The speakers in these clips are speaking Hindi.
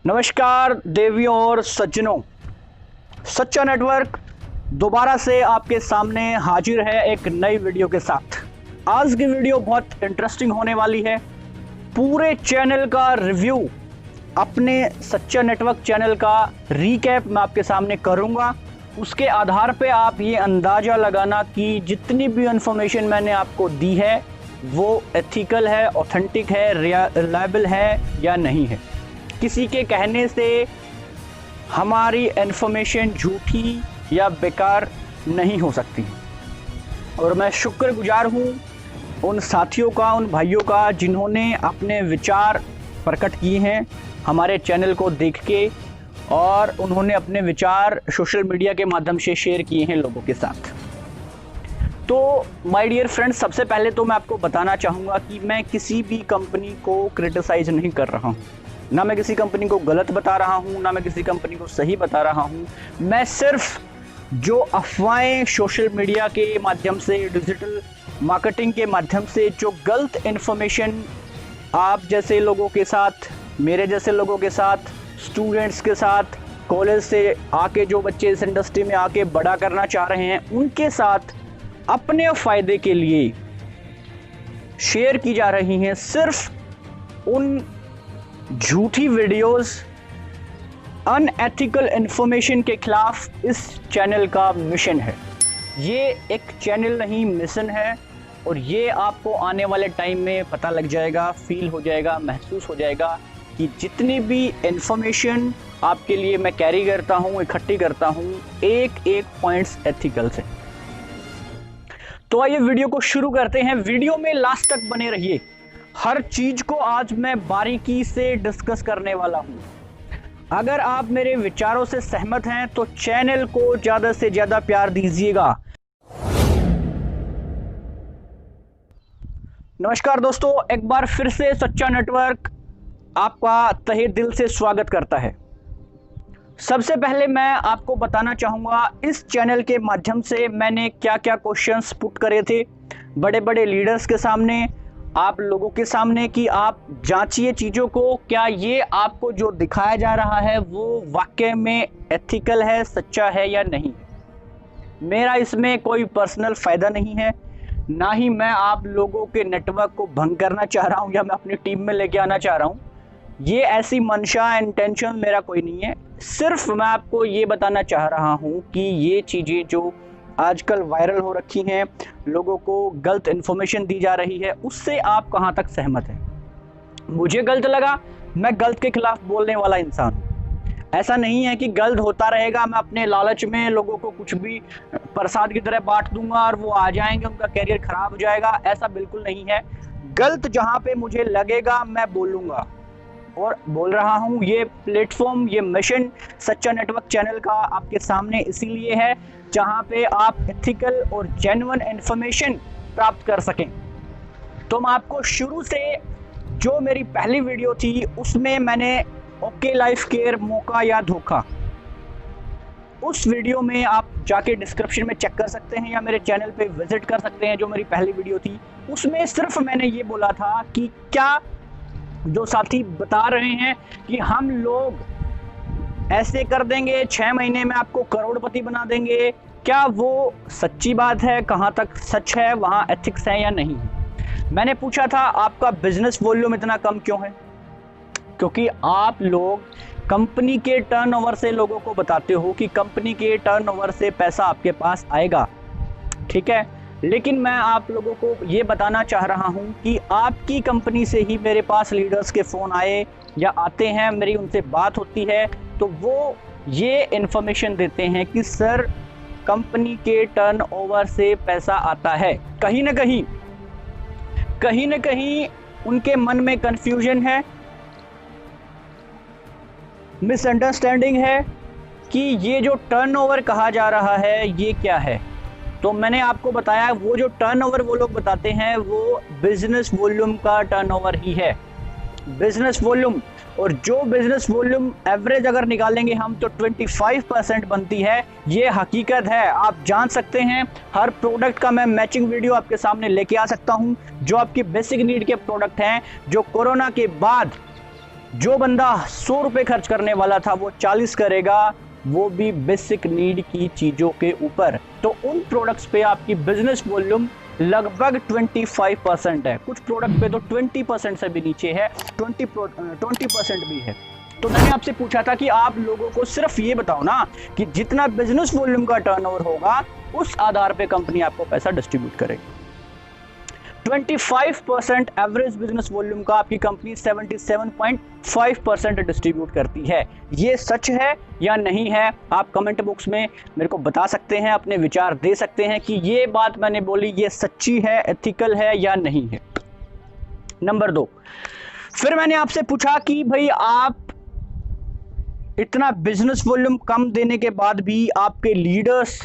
नमस्कार देवियों और सज्जनों, सच्चा नेटवर्क दोबारा से आपके सामने हाजिर है एक नई वीडियो के साथ। आज की वीडियो बहुत इंटरेस्टिंग होने वाली है। पूरे चैनल का रिव्यू, अपने सच्चा नेटवर्क चैनल का रीकैप मैं आपके सामने करूंगा। उसके आधार पे आप ये अंदाज़ा लगाना कि जितनी भी इंफॉर्मेशन मैंने आपको दी है वो एथिकल है, ऑथेंटिक है, रिलायबल है या नहीं है। किसी के कहने से हमारी इन्फॉर्मेशन झूठी या बेकार नहीं हो सकती। और मैं शुक्रगुजार हूँ उन साथियों का, उन भाइयों का जिन्होंने अपने विचार प्रकट किए हैं हमारे चैनल को देख के, और उन्होंने अपने विचार सोशल मीडिया के माध्यम से शेयर किए हैं लोगों के साथ। तो माय डियर फ्रेंड्स, सबसे पहले तो मैं आपको बताना चाहूँगा कि मैं किसी भी कंपनी को क्रिटिसाइज़ नहीं कर रहा हूँ, ना मैं किसी कंपनी को गलत बता रहा हूँ, ना मैं किसी कंपनी को सही बता रहा हूँ। मैं सिर्फ जो अफवाहें सोशल मीडिया के माध्यम से, डिजिटल मार्केटिंग के माध्यम से जो गलत इन्फॉर्मेशन आप जैसे लोगों के साथ, मेरे जैसे लोगों के साथ, स्टूडेंट्स के साथ, कॉलेज से आके जो बच्चे इस इंडस्ट्री में आके बड़ा करना चाह रहे हैं, उनके साथ अपने फ़ायदे के लिए शेयर की जा रही हैं, सिर्फ उन झूठी वीडियोस, अनएथिकल इंफॉर्मेशन के खिलाफ इस चैनल का मिशन है। ये एक चैनल नहीं, मिशन है। और ये आपको आने वाले टाइम में पता लग जाएगा, फील हो जाएगा, महसूस हो जाएगा कि जितनी भी इंफॉर्मेशन आपके लिए मैं कैरी करता हूँ, इकट्ठी करता हूँ, एक एक पॉइंट्स एथिकल से। तो आइए वीडियो को शुरू करते हैं। वीडियो में लास्ट तक बने रहिए। हर चीज को आज मैं बारीकी से डिस्कस करने वाला हूं। अगर आप मेरे विचारों से सहमत हैं तो चैनल को ज्यादा से ज्यादा प्यार दीजिएगा। नमस्कार दोस्तों, एक बार फिर से सच्चा नेटवर्क आपका तहे दिल से स्वागत करता है। सबसे पहले मैं आपको बताना चाहूंगा इस चैनल के माध्यम से मैंने क्या क्या क्वेश्चंस पुट करे थे बड़े बड़े लीडर्स के सामने, आप लोगों के सामने, कि आप जांचिए चीज़ों को, क्या ये आपको जो दिखाया जा रहा है वो वाकई में एथिकल है, सच्चा है या नहीं। मेरा इसमें कोई पर्सनल फ़ायदा नहीं है, ना ही मैं आप लोगों के नेटवर्क को भंग करना चाह रहा हूँ या मैं अपनी टीम में लेके आना चाह रहा हूँ। ये ऐसी मंशा, इंटेंशन मेरा कोई नहीं है। सिर्फ मैं आपको ये बताना चाह रहा हूँ कि ये चीज़ें जो आजकल वायरल हो रखी हैं, लोगों को गलत इन्फॉर्मेशन दी जा रही है, उससे आप कहाँ तक सहमत हैं। मुझे गलत लगा, मैं गलत के खिलाफ बोलने वाला इंसान हूँ। ऐसा नहीं है कि गलत होता रहेगा, मैं अपने लालच में लोगों को कुछ भी प्रसाद की तरह बांट दूंगा और वो आ जाएंगे, उनका कैरियर खराब हो जाएगा। ऐसा बिल्कुल नहीं है। गलत जहाँ पे मुझे लगेगा मैं बोलूँगा, और बोल रहा हूँ। ये प्लेटफॉर्म, ये मिशन सच्चा नेटवर्क चैनल का आपके सामने इसीलिए है जहाँ पे आप एथिकल और जेन्युइन इन्फॉर्मेशन प्राप्त कर सकें। तो मैं आपको शुरू से, जो मेरी पहली वीडियो थी उसमें मैंने ओके लाइफ केयर, मौका या धोखा, उस वीडियो में आप जाके डिस्क्रिप्शन में चेक कर सकते हैं या मेरे चैनल पे विजिट कर सकते हैं। जो मेरी पहली वीडियो थी उसमें सिर्फ मैंने ये बोला था कि क्या जो साथी बता रहे हैं कि हम लोग ऐसे कर देंगे, 6 महीने में आपको करोड़पति बना देंगे, क्या वो सच्ची बात है, कहाँ तक सच है, वहाँ एथिक्स है या नहीं। मैंने पूछा था आपका बिजनेस वॉल्यूम इतना कम क्यों है, क्योंकि आप लोग कंपनी के टर्नओवर से लोगों को बताते हो कि कंपनी के टर्नओवर से पैसा आपके पास आएगा, ठीक है। लेकिन मैं आप लोगों को ये बताना चाह रहा हूँ कि आपकी कंपनी से ही मेरे पास लीडर्स के फ़ोन आए या आते हैं, मेरी उनसे बात होती है, तो वो ये इन्फॉर्मेशन देते हैं कि सर कंपनी के टर्नओवर से पैसा आता है। कहीं ना कहीं उनके मन में कन्फ्यूजन है, मिसअंडरस्टैंडिंग है कि ये जो टर्नओवर कहा जा रहा है ये क्या है। तो मैंने आपको बताया वो जो टर्नओवर वो लोग बताते हैं वो बिजनेस वॉल्यूम का टर्नओवर ही है, बिजनेस वॉल्यूम। और जो बिजनेस वॉल्यूम एवरेज अगर निकालेंगे हम तो 25% बनती है। ये हकीकत है, आप जान सकते हैं। हर प्रोडक्ट का मैं मैचिंग वीडियो आपके सामने लेके आ सकता हूं। जो आपकी बेसिक नीड के प्रोडक्ट हैं, जो कोरोना के बाद जो बंदा 100 रुपए खर्च करने वाला था वो 40 करेगा, वो भी बेसिक नीड की चीजों के ऊपर। तो उन प्रोडक्ट्स पे आपकी बिजनेस वॉल्यूम लगभग 25% है, कुछ प्रोडक्ट पे तो 20% से भी नीचे है, 20% भी है। तो मैंने आपसे पूछा था कि आप लोगों को सिर्फ ये बताओ ना कि जितना बिजनेस वॉल्यूम का टर्नओवर होगा उस आधार पे कंपनी आपको पैसा डिस्ट्रीब्यूट करेगी। 25% एवरेज बिजनेस वॉल्यूम का आपकी कंपनी 77.5% डिस्ट्रीब्यूट करती है। ये सच है या नहीं है, आप कमेंट बॉक्स में मेरे को बता सकते हैं, अपने विचार दे सकते हैं कि ये बात मैंने बोली ये सच्ची है, एथिकल है या नहीं है। नंबर 2, फिर मैंने आपसे पूछा कि भाई आप इतना बिजनेस वॉल्यूम कम देने के बाद भी आपके लीडर्स,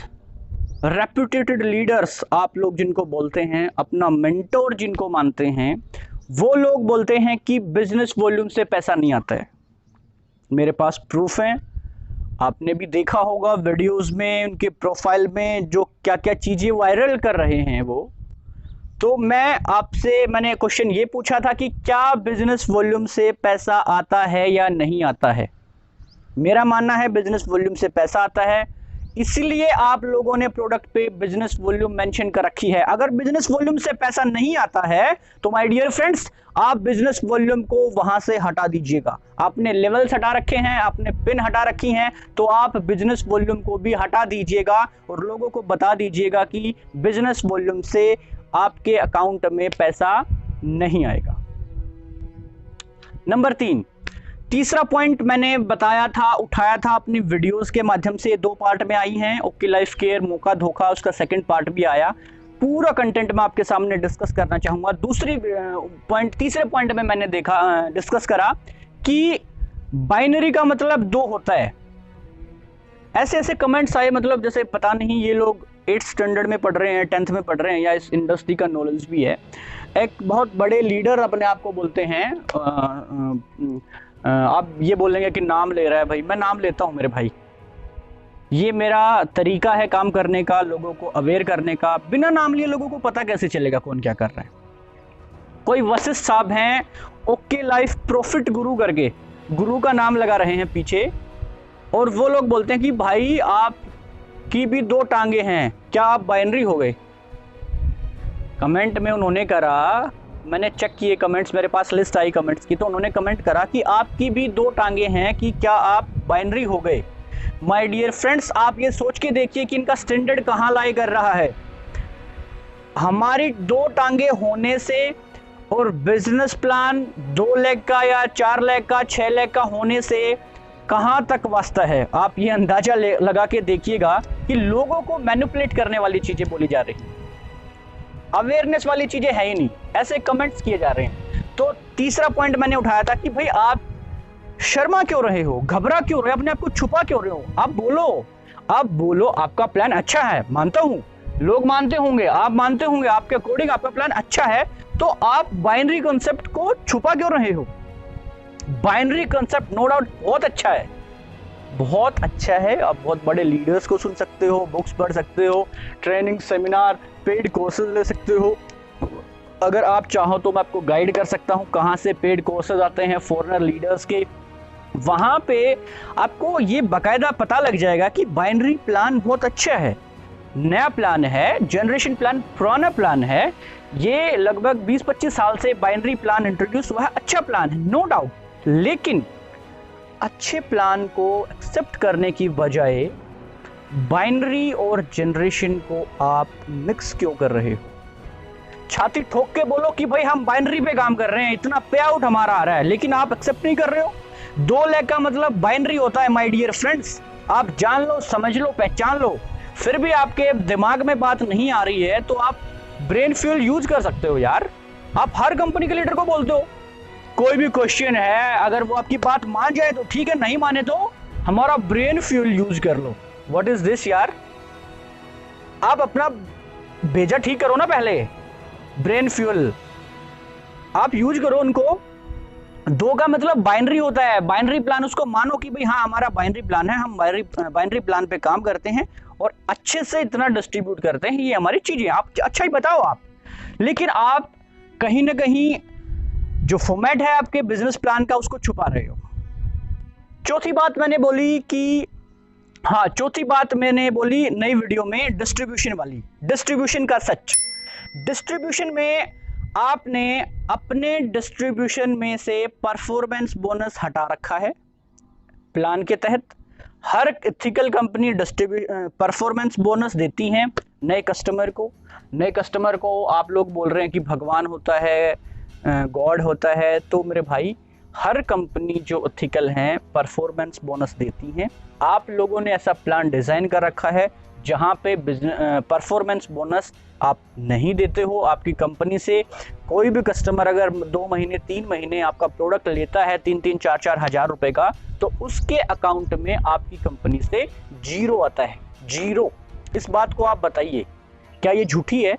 रेप्यूटेटेड लीडर्स, आप लोग जिनको बोलते हैं, अपना मेंटोर जिनको मानते हैं, वो लोग बोलते हैं कि बिजनेस वॉल्यूम से पैसा नहीं आता है। मेरे पास प्रूफ है, आपने भी देखा होगा वीडियोस में, उनके प्रोफाइल में जो क्या क्या चीजें वायरल कर रहे हैं वो। तो मैंने क्वेश्चन ये पूछा था कि क्या बिजनेस वॉल्यूम से पैसा आता है या नहीं आता है। मेरा मानना है बिजनेस वॉल्यूम से पैसा आता है, इसलिए आप लोगों ने प्रोडक्ट पे बिजनेस वॉल्यूम मेंशन कर रखी है। अगर बिजनेस वॉल्यूम से पैसा नहीं आता है तो माय डियर फ्रेंड्स, आप बिजनेस वॉल्यूम को वहां से हटा दीजिएगा। आपने लेवल्स हटा रखे हैं, आपने पिन हटा रखी हैं, तो आप बिजनेस वॉल्यूम को भी हटा दीजिएगा और लोगों को बता दीजिएगा कि बिजनेस वॉल्यूम से आपके अकाउंट में पैसा नहीं आएगा। नंबर 3, तीसरा पॉइंट मैंने बताया था, उठाया था अपनी वीडियोस के माध्यम से, 2 पार्ट में आई हैं। ओके लाइफ केयर, मौका धोखा, उसका सेकंड पार्ट भी आया। पूरा कंटेंट मैं आपके सामने डिस्कस करना चाहूंगा। तीसरे पॉइंट में मैंने डिस्कस करा कि बाइनरी का मतलब 2 होता है। ऐसे ऐसे कमेंट्स आए, मतलब जैसे पता नहीं ये लोग 8th स्टैंडर्ड में पढ़ रहे हैं, 10th में पढ़ रहे हैं, या इस इंडस्ट्री का नॉलेज भी है। एक बहुत बड़े लीडर अपने आप को बोलते हैं, आप ये बोलेंगे कि नाम ले रहा है भाई, मैं नाम लेता हूं मेरे भाई, ये मेरा तरीका है काम करने का, लोगों को अवेयर करने का। बिना नाम लिए लोगों को पता कैसे चलेगा कौन क्या कर रहा है। कोई वशिष्ठ साहब हैं, ओके लाइफ प्रॉफिट गुरु करके गुरु का नाम लगा रहे हैं पीछे, और वो लोग बोलते हैं कि भाई आपकी भी 2 टांगे हैं, क्या आप बाइनरी हो गए। कमेंट में उन्होंने करा, मैंने चेक किए कमेंट्स, मेरे पास लिस्ट आई कमेंट्स की, तो उन्होंने कमेंट करा कि आपकी भी 2 टांगे हैं, कि क्या आप बाइनरी हो गए। माय डियर फ्रेंड्स, आप ये सोच के देखिए कि इनका स्टैंडर्ड कहां लाई कर रहा है। हमारी 2 टांगे होने से और बिजनेस प्लान 2 लाख का या 4 लाख का, 6 लाख का होने से कहां तक वास्ता है। आप ये अंदाजा लगा के देखिएगा कि लोगों को मैनिपुलेट करने वाली चीजें बोली जा रही हैं, अवेयरनेस वाली चीजें है ही नहीं, ऐसे कमेंट्स किए जा रहे हैं। तो तीसरा पॉइंट मैंने उठाया था कि भाई आप शर्मा क्यों रहे हो, घबरा क्यों रहे हो, अपने आप को छुपा क्यों रहे हो। आप बोलो, आपका प्लान अच्छा है, मानता हूं, लोग मानते होंगे, आप मानते होंगे, आपके अकॉर्डिंग आपका प्लान अच्छा है, तो आप बाइनरी कॉन्सेप्ट को छुपा क्यों रहे हो। बाइनरी कॉन्सेप्ट नो डाउट बहुत अच्छा है, बहुत अच्छा है। आप बहुत बड़े लीडर्स को सुन सकते हो, बुक्स पढ़ सकते हो, ट्रेनिंग, सेमिनार, पेड कोर्सेज ले सकते हो। अगर आप चाहो तो मैं आपको गाइड कर सकता हूं कहां से पेड कोर्सेज आते हैं फॉरेनर लीडर्स के। वहां पे आपको ये बाकायदा पता लग जाएगा कि बाइनरी प्लान बहुत अच्छा है, नया प्लान है, जनरेशन प्लान पुराना प्लान है। ये लगभग 20-25 साल से बाइनरी प्लान इंट्रोड्यूस हुआ है, अच्छा प्लान है नो डाउट। लेकिन अच्छे प्लान को एक्सेप्ट करने की बजाय बाइनरी और जनरेशन को आप मिक्स क्यों कर रहे हो। छाती ठोक के बोलो कि भाई हम बाइनरी पे काम कर रहे हैं, इतना पे आउट हमारा आ रहा है, लेकिन आप एक्सेप्ट नहीं कर रहे हो। 2 लाख का मतलब बाइनरी होता है माय डियर फ्रेंड्स, आप जान लो, समझ लो, पहचान लो। फिर भी आपके दिमाग में बात नहीं आ रही है तो आप ब्रेन फ्यूल यूज कर सकते हो यार। आप हर कंपनी के लीडर को बोलते हो, कोई भी क्वेश्चन है, अगर वो आपकी बात मान जाए तो ठीक है, नहीं माने तो हमारा ब्रेन फ्यूल यूज कर लो। व्हाट इज दिस यार, आप अपना भेजा ठीक करो ना, पहले ब्रेन फ्यूल आप यूज करो उनको। 2 का मतलब बाइनरी होता है, बाइनरी प्लान, उसको मानो कि भाई हाँ हमारा बाइनरी प्लान है, हम बाइनरी प्लान पे काम करते हैं और अच्छे से इतना डिस्ट्रीब्यूट करते हैं, ये हमारी चीजें। आप अच्छा ही बताओ आप, लेकिन आप कहीं ना कहीं जो फॉर्मेट है आपके बिजनेस प्लान का उसको छुपा रहे हो। चौथी बात मैंने बोली कि चौथी बात मैंने बोली नई वीडियो में डिस्ट्रीब्यूशन वाली, डिस्ट्रीब्यूशन का सच। डिस्ट्रीब्यूशन में आपने अपने डिस्ट्रीब्यूशन में से परफॉर्मेंस बोनस हटा रखा है। प्लान के तहत हर एथिकल कंपनी परफॉर्मेंस बोनस देती हैं नए कस्टमर को। नए कस्टमर को आप लोग बोल रहे हैं कि भगवान होता है, गॉड होता है, तो मेरे भाई हर कंपनी जो एथिकल हैं परफॉर्मेंस बोनस देती हैं। आप लोगों ने ऐसा प्लान डिज़ाइन कर रखा है जहां पे परफॉर्मेंस बोनस आप नहीं देते हो। आपकी कंपनी से कोई भी कस्टमर अगर 2 महीने 3 महीने आपका प्रोडक्ट लेता है 3-3 4-4 हज़ार रुपए का, तो उसके अकाउंट में आपकी कंपनी से जीरो आता है, जीरो। इस बात को आप बताइए, क्या ये झूठी है?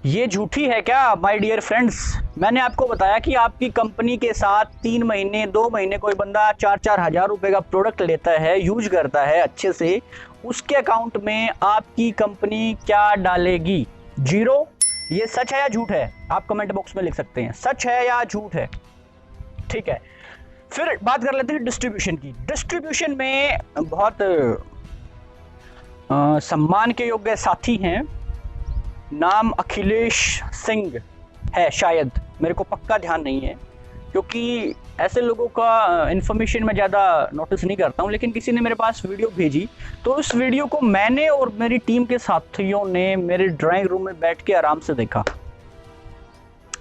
ये झूठी है क्या माय डियर फ्रेंड्स? मैंने आपको बताया कि आपकी कंपनी के साथ 3 महीने 2 महीने कोई बंदा 4-4 हज़ार रुपए का प्रोडक्ट लेता है, यूज करता है अच्छे से, उसके अकाउंट में आपकी कंपनी क्या डालेगी? जीरो। ये सच है या झूठ है? आप कमेंट बॉक्स में लिख सकते हैं, सच है या झूठ है। ठीक है, फिर बात कर लेते हैं डिस्ट्रीब्यूशन की। डिस्ट्रीब्यूशन में बहुत सम्मान के योग्य साथी हैं, नाम अखिलेश सिंह है शायद, मेरे को पक्का ध्यान नहीं है क्योंकि ऐसे लोगों का इन्फॉर्मेशन मैं ज़्यादा नोटिस नहीं करता हूँ। लेकिन किसी ने मेरे पास वीडियो भेजी, तो उस वीडियो को मैंने और मेरी टीम के साथियों ने मेरे ड्राइंग रूम में बैठ के आराम से देखा।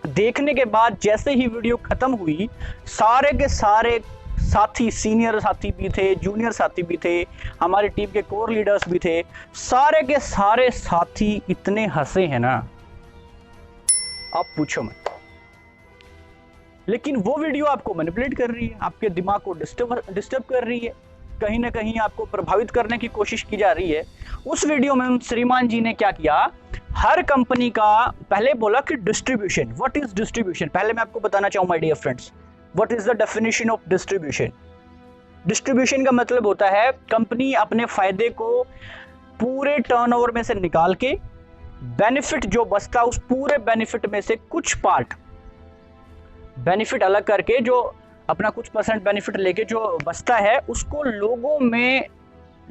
देखने के बाद जैसे ही वीडियो खत्म हुई, सारे के सारे साथी, सीनियर साथी भी थे, जूनियर साथी भी थे, हमारी टीम के कोर लीडर्स भी थे, सारे के सारे साथी इतने हंसे हैं ना, आप पूछो मत। लेकिन वो वीडियो आपको मैनिपुलेट कर रही है, आपके दिमाग को डिस्टर्ब कर रही है, कहीं ना कहीं आपको प्रभावित करने की कोशिश की जा रही है। उस वीडियो में श्रीमान जी ने क्या किया, हर कंपनी का पहले बोला कि डिस्ट्रीब्यूशन, व्हाट इज डिस्ट्रीब्यूशन। पहले मैं आपको बताना चाहूँ my dear friends, what is the definition of distribution. Distribution का मतलब होता है कंपनी अपने फायदे को पूरे टर्नओवर में से निकाल के बेनिफिट जो बचता उस पूरे बेनिफिट में से कुछ पार्ट बेनिफिट अलग करके, जो अपना कुछ % बेनिफिट लेके जो बचता है उसको लोगों में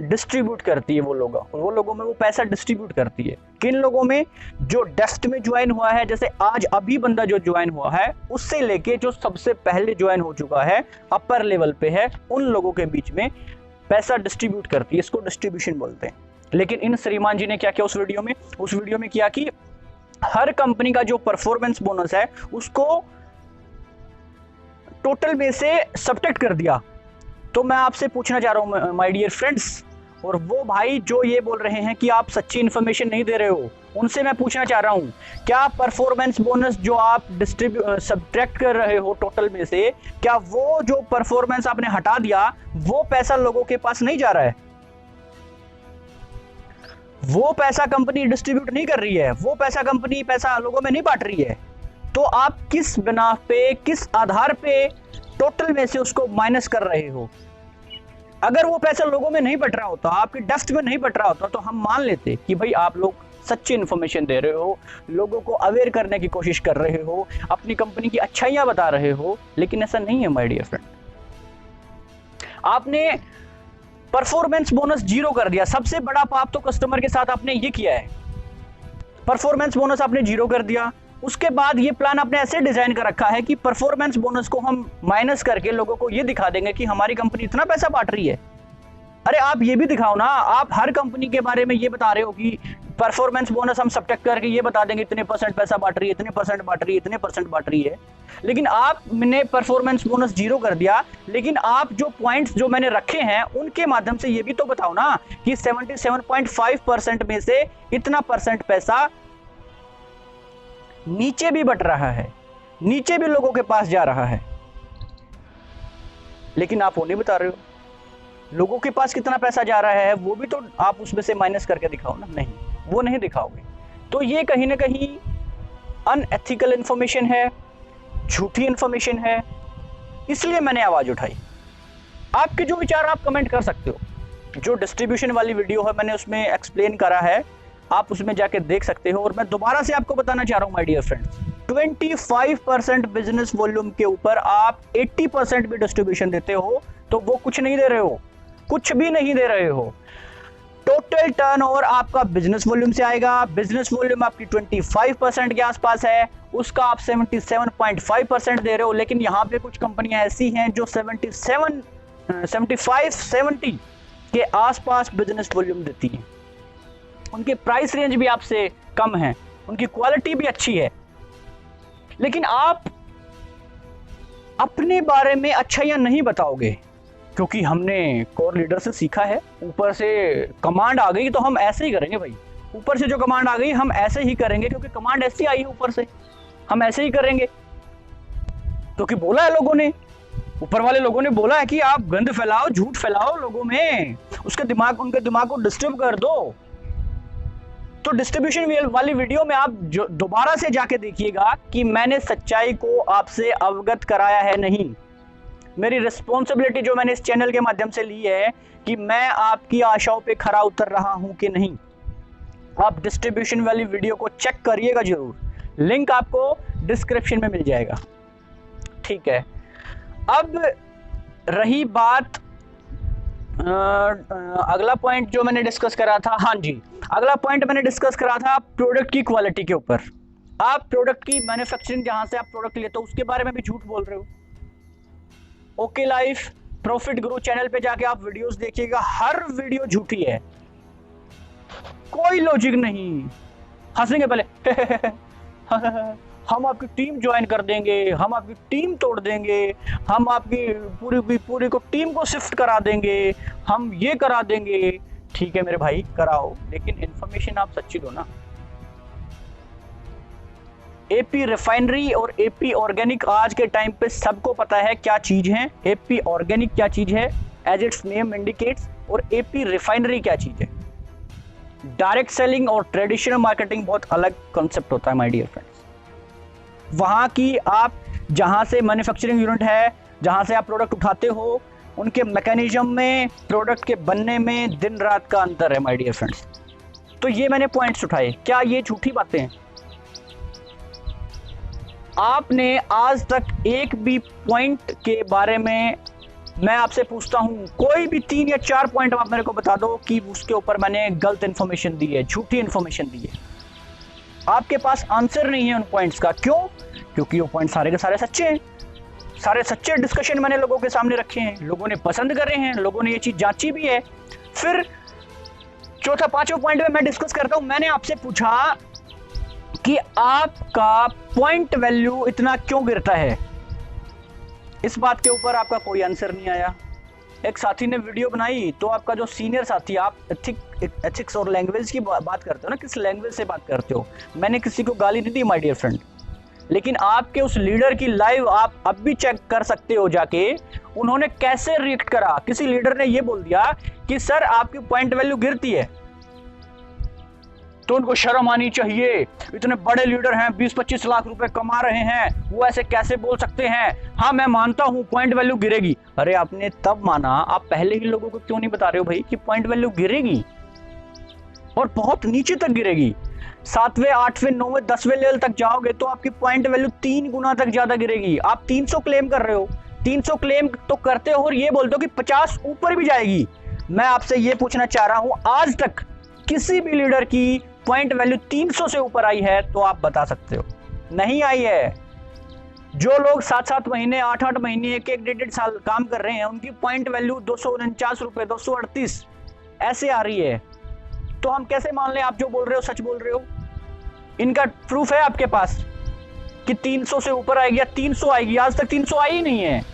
डिस्ट्रीब्यूट करती है। वो लोगों में वो पैसा डिस्ट्रीब्यूट करती है। किन लोगों में? जो डेस्ट में ज्वाइन हुआ है, जैसे आज अभी बंदा जो ज्वाइन हुआ है, उससे लेके जो सबसे पहले ज्वाइन हो चुका है, अपर लेवल पे है, उन लोगों के बीच में पैसा डिस्ट्रीब्यूट करती है। इसको डिस्ट्रीब्यूशन बोलते हैं। लेकिन इन श्रीमान जी ने क्या किया उस वीडियो में किया कि हर कंपनी का जो परफॉर्मेंस बोनस है उसको टोटल में से सब्ट्रैक्ट कर दिया। तो मैं आपसे पूछना चाह रहा हूं माय डियर फ्रेंड्स, और वो भाई जो ये बोल रहे हैं कि आप सच्ची इन्फॉर्मेशन नहीं दे रहे हो, उनसे मैं पूछना चाह रहा हूं, क्या परफॉर्मेंस बोनस जो आप सब्ट्रैक्ट कर रहे हो टोटल में से, क्या वो जो परफॉर्मेंस आपने हटा दिया वो पैसा लोगों के पास नहीं जा रहा है? वो पैसा कंपनी डिस्ट्रीब्यूट नहीं कर रही है, वो कंपनी पैसा लोगों में नहीं बांट रही है। तो आप किस बिना पे, किस आधार पे टोटल में से उसको माइनस कर रहे हो? अगर वो पैसा लोगों में नहीं बट रहा होता, आपके डस्ट में नहीं बट रहा होता, तो हम मान लेते कि भाई आप लोग सच्ची इन्फॉर्मेशन दे रहे हो, लोगों को अवेयर करने की कोशिश कर रहे हो, अपनी कंपनी की अच्छाइयां बता रहे हो। लेकिन ऐसा नहीं है माय डियर फ्रेंड। आपने परफॉर्मेंस बोनस जीरो कर दिया। सबसे बड़ा पाप तो कस्टमर के साथ आपने ये किया है, परफॉर्मेंस बोनस आपने जीरो कर दिया। उसके बाद ये प्लान आपने ऐसे डिजाइन कर रखा है कि परफॉर्मेंस बोनस को हम माइनस करके लोगों को ये दिखा देंगे कि हमारी कंपनी इतना पैसा बांट रही है। अरे आप ये भी दिखाओ ना, आप हर कंपनी के बारे में ये बता रहे हो कि परफॉर्मेंस बोनस हम सब्ट्रैक्ट करके ये बता देंगे इतने % पैसा बांट रही है, इतने % बांट रही है, इतने % बांट रही है। लेकिन आपने परफॉर्मेंस बोनस जीरो कर दिया। लेकिन आप जो पॉइंट्स जो मैंने रखे हैं उनके माध्यम से ये भी तो बताओ ना कि 77.5% में से इतना % पैसा नीचे भी बट रहा है, नीचे भी लोगों के पास जा रहा है। लेकिन आप वो नहीं बता रहे हो, लोगों के पास कितना पैसा जा रहा है वो भी तो आप उसमें से माइनस करके दिखाओ ना। नहीं, वो नहीं दिखाओगे। तो ये कहीं ना कहीं अनएथिकल इंफॉर्मेशन है, झूठी इंफॉर्मेशन है, इसलिए मैंने आवाज उठाई। आपके जो विचार आप कमेंट कर सकते हो। जो डिस्ट्रीब्यूशन वाली वीडियो है मैंने उसमें एक्सप्लेन करा है, आप उसमें जाके देख सकते हो। और मैं दोबारा से आपको बताना चाह रहा हूं my dear friends, 25% business volume के ऊपर आप 80% भी डिस्ट्रीब्यूशन देते हो तो वो कुछ नहीं दे रहे हो, कुछ भी नहीं दे रहे हो। टोटल टर्नओवर आपका बिजनेस वॉल्यूम से आएगा। बिजनेस वॉल्यूम आपकी 25% के आसपास है, उसका आप 77.5% दे रहे हो। लेकिन यहाँ पे कुछ कंपनियां ऐसी हैं जो 75-70 के आसपास बिजनेस वॉल्यूम देती हैं। उनके प्राइस रेंज भी आपसे कम है, उनकी क्वालिटी भी अच्छी है, लेकिन आप अपने बारे में अच्छाइयां नहीं बताओगे, क्योंकि हमने कोर लीडर से सीखा है। ऊपर से कमांड आ गई तो हम ऐसे ही करेंगे भाई, ऊपर से जो कमांड आ गई हम ऐसे ही करेंगे, क्योंकि कमांड ऐसी आई है ऊपर से, हम ऐसे ही करेंगे क्योंकि बोला है लोगों ने, ऊपर वाले लोगों ने बोला है कि आप गंद फैलाओ, झूठ फैलाओ लोगों में, उनके दिमाग को डिस्टर्ब कर दो। तो डिस्ट्रीब्यूशन वाली वीडियो में आप दोबारा से जाके देखिएगा कि मैंने सच्चाई को आपसे अवगत कराया है नहीं। मेरी रिस्पॉन्सिबिलिटी जो मैंने इस चैनल के माध्यम से ली है कि मैं आपकी आशाओं पे खरा उतर रहा हूं कि नहीं। आप डिस्ट्रीब्यूशन वाली वीडियो को चेक करिएगा जरूर, लिंक आपको डिस्क्रिप्शन में मिल जाएगा, ठीक है। अब रही बात अगला पॉइंट जो मैंने डिस्कस करा था, हाँ जी, अगला पॉइंट मैंने डिस्कस करा था प्रोडक्ट की क्वालिटी के ऊपर। आप प्रोडक्ट की मैन्युफैक्चरिंग जहां से आप प्रोडक्ट लेते हो उसके बारे में भी झूठ बोल रहे हो। ओके लाइफ प्रॉफिट गुरु चैनल पे जाके आप वीडियोस देखिएगा, हर वीडियो झूठी है, कोई लॉजिक नहीं। हंसेंगे पहले हम आपकी टीम ज्वाइन कर देंगे, हम आपकी टीम तोड़ देंगे, हम आपकी पूरी को टीम को शिफ्ट करा देंगे, हम ये करा देंगे। ठीक है मेरे भाई कराओ, लेकिन इंफॉर्मेशन आप सच्ची दो ना। एपी रिफाइनरी और एपी ऑर्गेनिक आज के टाइम पे सबको पता है क्या चीज है, एपी ऑर्गेनिक क्या चीज है एज इट्स नेम इंडिकेट्स, और एपी रिफाइनरी क्या चीज है। डायरेक्ट सेलिंग और ट्रेडिशनल मार्केटिंग बहुत अलग कॉन्सेप्ट होता है माय डियर फ्रेंड्स। वहां की आप जहां से मैन्युफैक्चरिंग यूनिट है, जहां से आप प्रोडक्ट उठाते हो, उनके मैकेनिज्म में, प्रोडक्ट के बनने में दिन रात का अंतर है माय डियर फ्रेंड्स। तो ये मैंने पॉइंट्स उठाए, क्या ये झूठी बातें हैं? आपने आज तक एक भी पॉइंट के बारे में, मैं आपसे पूछता हूं, कोई भी 3 या 4 पॉइंट आप मेरे को बता दो कि उसके ऊपर मैंने गलत इंफॉर्मेशन दी है, झूठी इंफॉर्मेशन दी है। आपके पास आंसर नहीं है उन पॉइंट्स का। क्यों? क्योंकि वो पॉइंट सारे के सारे सच्चे हैं, सारे सच्चे डिस्कशन मैंने लोगों के सामने रखे हैं, लोगों ने पसंद करे हैं, लोगों ने ये चीज जांची भी है। फिर चौथा 5वां पॉइंट में मैं डिस्कस करता हूं, मैंने आपसे पूछा कि आपका पॉइंट वैल्यू इतना क्यों गिरता है। इस बात के ऊपर आपका कोई आंसर नहीं आया। एक साथी ने वीडियो बनाई तो आपका जो सीनियर साथी, आप एथिक्स और लैंग्वेज की बात करते हो ना, किस लैंग्वेज से बात करते हो। मैंने किसी को गाली नहीं दी माय डियर फ्रेंड, लेकिन आपके उस लीडर की लाइव आप अब भी चेक कर सकते हो जाके, उन्होंने कैसे रिएक्ट करा। किसी लीडर ने ये बोल दिया कि सर आपकी पॉइंट वैल्यू गिरती है, तो उनको शर्म आनी चाहिए, इतने बड़े लीडर हैं, 20-25 लाख रुपए कमा रहे हैं, वो ऐसे कैसे बोल सकते हैं। हाँ मैं मानता हूं पॉइंट वैल्यू गिरेगी। अरे आपने तब माना, आप पहले ही लोगों को क्यों नहीं बता रहे हो भाई कि पॉइंट वैल्यू गिरेगी और बहुत नीचे तक गिरेगी। 7वें 8वें 9वें 10वें लेवल तक जाओगे तो आपकी पॉइंट वैल्यू 3 गुना तक ज्यादा गिरेगी। आप 300 क्लेम कर रहे हो, 300 क्लेम तो करते हो और ये बोलते हो कि 50 ऊपर भी जाएगी। मैं आपसे ये पूछना चाह रहा हूं, आज तक किसी भी लीडर की पॉइंट वैल्यू 300 से ऊपर आई है तो आप बता सकते हो? नहीं आई है। जो लोग 7-7 महीने 8-8 महीने 1-1 डेढ़ साल काम कर रहे हैं, उनकी पॉइंट वैल्यू 249 रुपए, 238 ऐसे आ रही है। तो हम कैसे मान लें आप जो बोल रहे हो सच बोल रहे हो? इनका प्रूफ है आपके पास कि 300 से ऊपर आएगी या 300 आएगी? आज तक 300 आई ही नहीं है।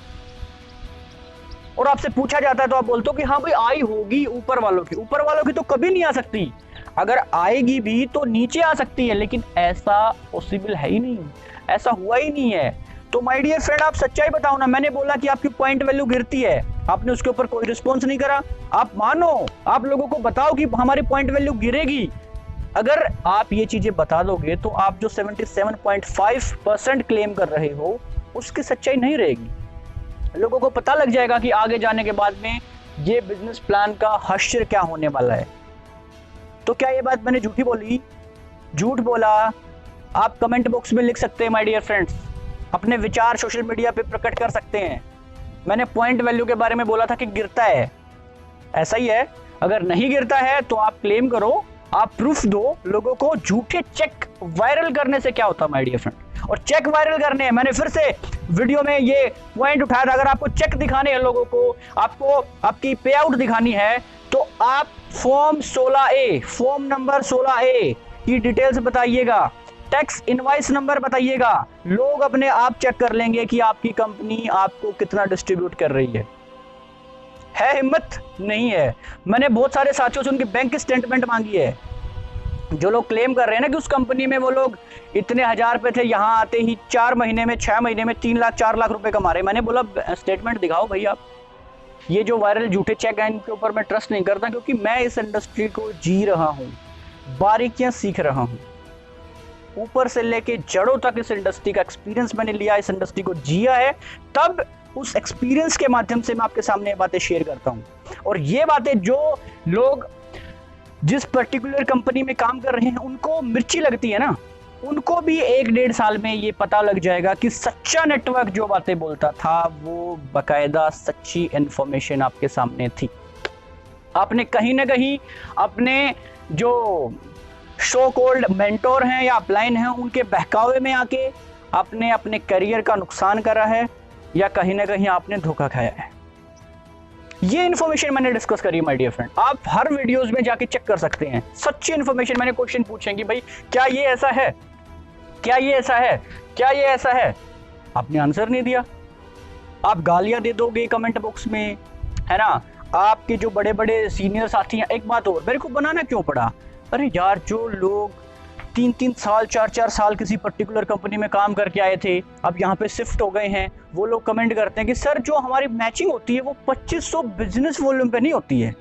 और आपसे पूछा जाता है तो आप बोलते हो कि हाँ भाई आई होगी ऊपर वालों की। ऊपर वालों की तो कभी नहीं आ सकती, अगर आएगी भी तो नीचे आ सकती है, लेकिन ऐसा पॉसिबल है ही नहीं, ऐसा हुआ ही नहीं है। तो माय डियर फ्रेंड आप सच्चाई बताओ ना। मैंने बोला कि आपकी पॉइंट वैल्यू गिरती है, आपने उसके ऊपर कोई रिस्पॉन्स नहीं करा। आप मानो, आप लोगों को बताओ कि हमारी पॉइंट वैल्यू गिरेगी। अगर आप ये चीजें बता दोगे तो आप जो 77.5% क्लेम कर रहे हो उसकी सच्चाई नहीं रहेगी। लोगों को पता लग जाएगा कि आगे जाने के बाद में ये बिजनेस प्लान का हश्र क्या होने वाला है। तो क्या ये बात मैंने झूठी बोली? झूठ बोला आप कमेंट बॉक्स में लिख सकते हैं माय डियर फ्रेंड्स, अपने विचार सोशल मीडिया पे प्रकट कर सकते हैं। मैंने पॉइंट वैल्यू के बारे में बोला था कि गिरता है, ऐसा ही है। अगर नहीं गिरता है तो आप क्लेम करो, आप प्रूफ दो लोगों को। झूठे चेक वायरल करने से क्या होता है माय डियर फ्रेंड, और चेक वायरल करने हैं, मैंने फिर से वीडियो में ये पॉइंट उठाया था। अगर आपको चेक दिखाने हैं लोगों को, आपको आपकी पे आउट दिखानी है, तो आप form 16A, form number 16A की डिटेल्स बताइएगा, टैक्स इनवाइस नंबर बताइएगा। लोग अपने आप चेक कर लेंगे कि आपकी कंपनी आपको कितना डिस्ट्रीब्यूट कर रही है हिम्मत? नहीं है। मैंने बहुत सारे साथियों से उनकी बैंक स्टेटमेंट मांगी है, जो लोग क्लेम कर रहे हैं ना कि उस कंपनी में वो लोग इतने हजार पे थे, यहां आते ही 4 महीने में 6 महीने में 3 लाख 4 लाख रुपए कमा रहे। मैंने बोला स्टेटमेंट दिखाओ भाई आप। ये जो वायरल झूठे चेक हैं इनके ऊपर मैं ट्रस्ट नहीं करता, क्योंकि मैं इस इंडस्ट्री को जी रहा हूं, बारीकियां सीख रहा हूं, ऊपर से लेके जड़ों तक इस इंडस्ट्री का एक्सपीरियंस मैंने लिया, इस इंडस्ट्री को जिया है। तब उस एक्सपीरियंस के माध्यम से मैं आपके सामने ये बातें शेयर करता हूं। और ये बातें जो लोग जिस पर्टिकुलर कंपनी में काम कर रहे हैं उनको मिर्ची लगती है ना, उनको भी 1-1.5 साल में ये पता लग जाएगा कि सच्चा नेटवर्क जो बातें बोलता था वो बकायदा सच्ची इंफॉर्मेशन आपके सामने थी। आपने कहीं ना कहीं अपने जो शो कॉल्ड मेंटोर हैं या अपलाइन हैं उनके बहकावे में आके आपने अपने करियर का नुकसान करा है, या कहीं ना कहीं आपने धोखा खाया है। ये इन्फॉर्मेशन मैंने डिस्कस करी माय डियर फ्रेंड, आप हर वीडियोस में जाके चेक कर सकते हैं। सच्ची इन्फॉर्मेशन, मैंने क्वेश्चन पूछे कि भाई क्या ये ऐसा है, क्या ये ऐसा है, क्या ये ऐसा है, आपने आंसर नहीं दिया। आप गालियां दे दोगे कमेंट बॉक्स में, है ना। आपके जो बड़े बड़े सीनियर साथी हैं, एक बात और, मेरे को बनाना क्यों पड़ा? अरे यार, जो लोग 3-3 साल 4-4 साल किसी पर्टिकुलर कंपनी में काम करके आए थे, अब यहाँ पे शिफ्ट हो गए हैं, वो लोग कमेंट करते हैं कि सर जो हमारी मैचिंग होती है वो 2500 बिजनेस वॉल्यूम पे नहीं होती है,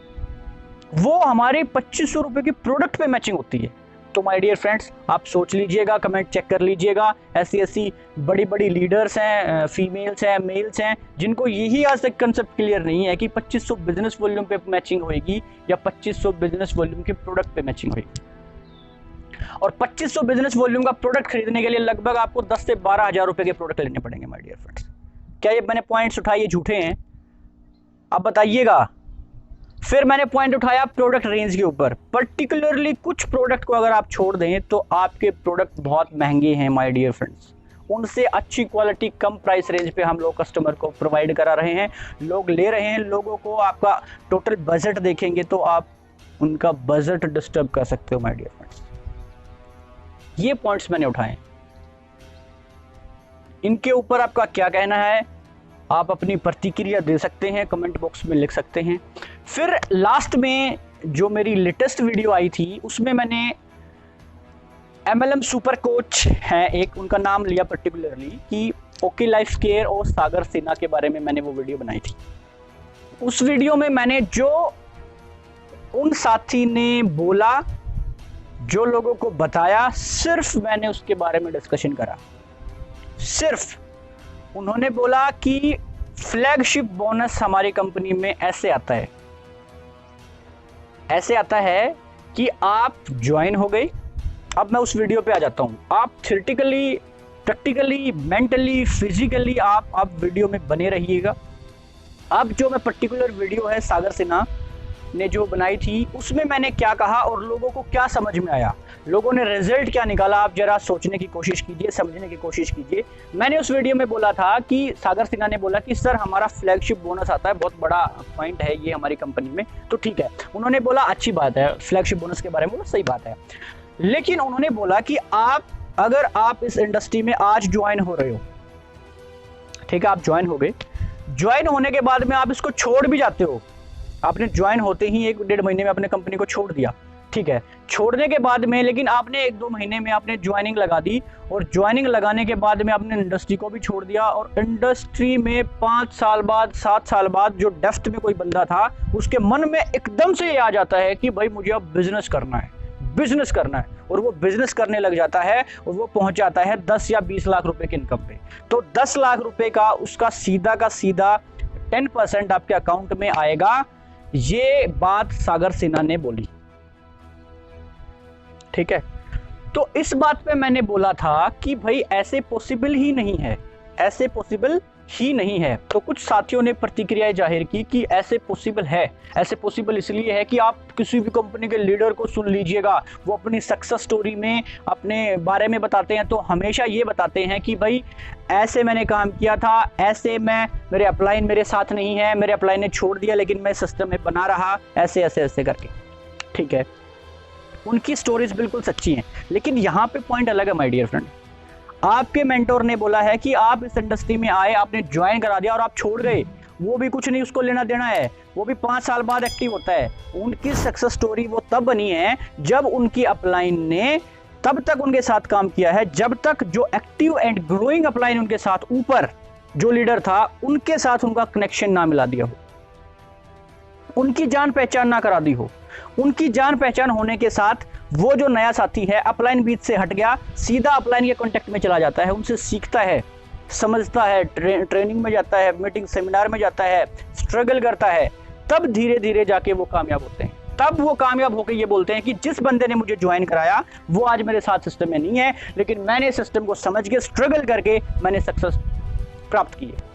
वो हमारी 2500 रुपए की प्रोडक्ट पे मैचिंग होती है। तो माय डियर फ्रेंड्स, आप सोच लीजिएगा, कमेंट चेक कर लीजिएगा। ऐसी बड़ी बड़ी लीडर्स हैं, फीमेल्स हैं, मेल्स हैं, जिनको यही आज तक कंसेप्ट क्लियर नहीं है कि 2500 बिजनेस वॉल्यूम पे मैचिंग होगी या 2500 बिजनेस वॉल्यूम के प्रोडक्ट पे मैचिंग होगी। और 2500 बिजनेस वॉल्यूम का प्रोडक्ट खरीदने के लिए लगभग आपको 10 से 12 हजार रुपए के प्रोडक्ट लेने पड़ेंगे माय डियर फ्रेंड्स। क्या ये मैंने पॉइंट्स उठाए ये झूठे हैं? आप बताइएगा। फिर मैंने पॉइंट उठाया प्रोडक्ट रेंज के ऊपर। पर्टिकुलरली कुछ प्रोडक्ट को अगर आप छोड़ दें तो आपके प्रोडक्ट बहुत महंगे हैं माय डियर फ्रेंड्स। उनसे अच्छी क्वालिटी कम प्राइस रेंज पे हम लोग कस्टमर को प्रोवाइड करा रहे हैं, लोग ले रहे हैं। लोगों को आपका टोटल बजट देखेंगे तो आप उनका बजट डिस्टर्ब कर सकते हो माय डियर फ्रेंड्स। ये पॉइंट्स मैंने उठाए, इनके ऊपर आपका क्या कहना है? आप अपनी प्रतिक्रिया दे सकते हैं, कमेंट बॉक्स में लिख सकते हैं। फिर लास्ट में जो मेरी लेटेस्ट वीडियो आई थी उसमें मैंने MLM सुपर कोच हैं एक, उनका नाम लिया पर्टिकुलरली कि ओके लाइफ केयर और सागर सिन्हा के बारे में मैंने वो वीडियो बनाई थी। उस वीडियो में मैंने जो उन साथी ने बोला, जो लोगों को बताया, सिर्फ मैंने उसके बारे में डिस्कशन करा। सिर्फ उन्होंने बोला कि फ्लैगशिप बोनस हमारी कंपनी में ऐसे आता है, ऐसे आता है कि आप ज्वाइन हो गए। अब मैं उस वीडियो पे आ जाता हूं। आप थ्योरेटिकली, प्रैक्टिकली, मेंटली, फिजिकली आप वीडियो में बने रहिएगा। अब जो मैं पर्टिकुलर वीडियो है सागर सिन्हा ने जो बनाई थी उसमें मैंने क्या कहा और लोगों को क्या समझ में आया, लोगों ने रिजल्ट क्या निकाला, आप जरा सोचने की कोशिश कीजिए, समझने की कोशिश कीजिए। मैंने उस वीडियो में बोला था कि सागर सिन्हा ने बोला कि सर हमारा फ्लैगशिप बोनस आता है, बहुत बड़ा पॉइंट है ये हमारी कंपनी में। तो ठीक है, उन्होंने बोला अच्छी बात है, फ्लैगशिप बोनस के बारे में बोला, सही बात है। लेकिन उन्होंने बोला कि अगर आप इस इंडस्ट्री में आज ज्वाइन हो रहे हो, ठीक है, आप ज्वाइन हो गए, ज्वाइन होने के बाद में आप इसको छोड़ भी जाते हो, आपने ज्वाइन होते ही 1-1.5 महीने में अपने कंपनी को छोड़ दिया, ठीक है, छोड़ने के बाद में लेकिन आपने 1-2 महीने में आपने ज्वाइनिंग लगा दी, और ज्वाइनिंग लगाने के बाद में आपने इंडस्ट्री को भी छोड़ दिया, और इंडस्ट्री में 5 साल बाद, 7 साल बाद जो डेप्थ में कोई बंदा था उसके मन में एकदम से ये आ जाता है कि भाई मुझे अब बिजनेस करना है, बिजनेस करना है, और वो बिजनेस करने लग जाता है और वो पहुंच जाता है 10 या 20 लाख रुपए की इनकम पे। तो 10 लाख रुपए का उसका सीधा का सीधा 10% आपके अकाउंट में आएगा। ये बात सागर सिन्हा ने बोली, ठीक है। तो इस बात पे मैंने बोला था कि भाई ऐसे पॉसिबल ही नहीं है, ऐसे पॉसिबल ही नहीं है। तो कुछ साथियों ने प्रतिक्रियाएं जाहिर की कि ऐसे पॉसिबल है। ऐसे पॉसिबल इसलिए है कि आप किसी भी कंपनी के लीडर को सुन लीजिएगा, वो अपनी सक्सेस स्टोरी में अपने बारे में बताते हैं तो हमेशा ये बताते हैं कि भाई ऐसे मैंने काम किया था, ऐसे मेरे अपलाइन मेरे साथ नहीं है, मेरे अपलाइन ने छोड़ दिया लेकिन मैं सिस्टम में बना रहा, ऐसे ऐसे ऐसे करके। ठीक है, उनकी स्टोरीज बिल्कुल सच्ची हैं, लेकिन यहाँ पे पॉइंट अलग है माय डियर फ्रेंड। आपके मेंटोर ने बोला है कि आप इस इंडस्ट्री में आए, आपने ज्वाइन करा दिया और आप छोड़ गए, वो भी कुछ नहीं उसको लेना देना है, वो भी 5 साल बाद एक्टिव होता है। उनकी सक्सेस स्टोरी वो तब बनी है जब उनकी अपलाइन ने तब तक उनके साथ काम किया है जब तक जो एक्टिव एंड ग्रोइंग अपलाइन उनके साथ ऊपर जो लीडर था उनके साथ उनका कनेक्शन ना मिला दिया हो, उनकी जान पहचान ना करा दी हो। उनकी जान पहचान होने के साथ वो जो नया साथी है अपलाइन बीच से हट गया, सीधा अपलाइन के कांटेक्ट में चला जाता है, उनसे सीखता है, समझता है, ट्रेनिंग में जाता है, मीटिंग सेमिनार में जाता है, स्ट्रगल करता है, तब धीरे धीरे जाके वो कामयाब होते हैं। तब वो कामयाब होकर ये बोलते हैं कि जिस बंदे ने मुझे ज्वाइन कराया वो आज मेरे साथ सिस्टम में नहीं है, लेकिन मैंने सिस्टम को समझ के स्ट्रगल करके मैंने सक्सेस प्राप्त की है।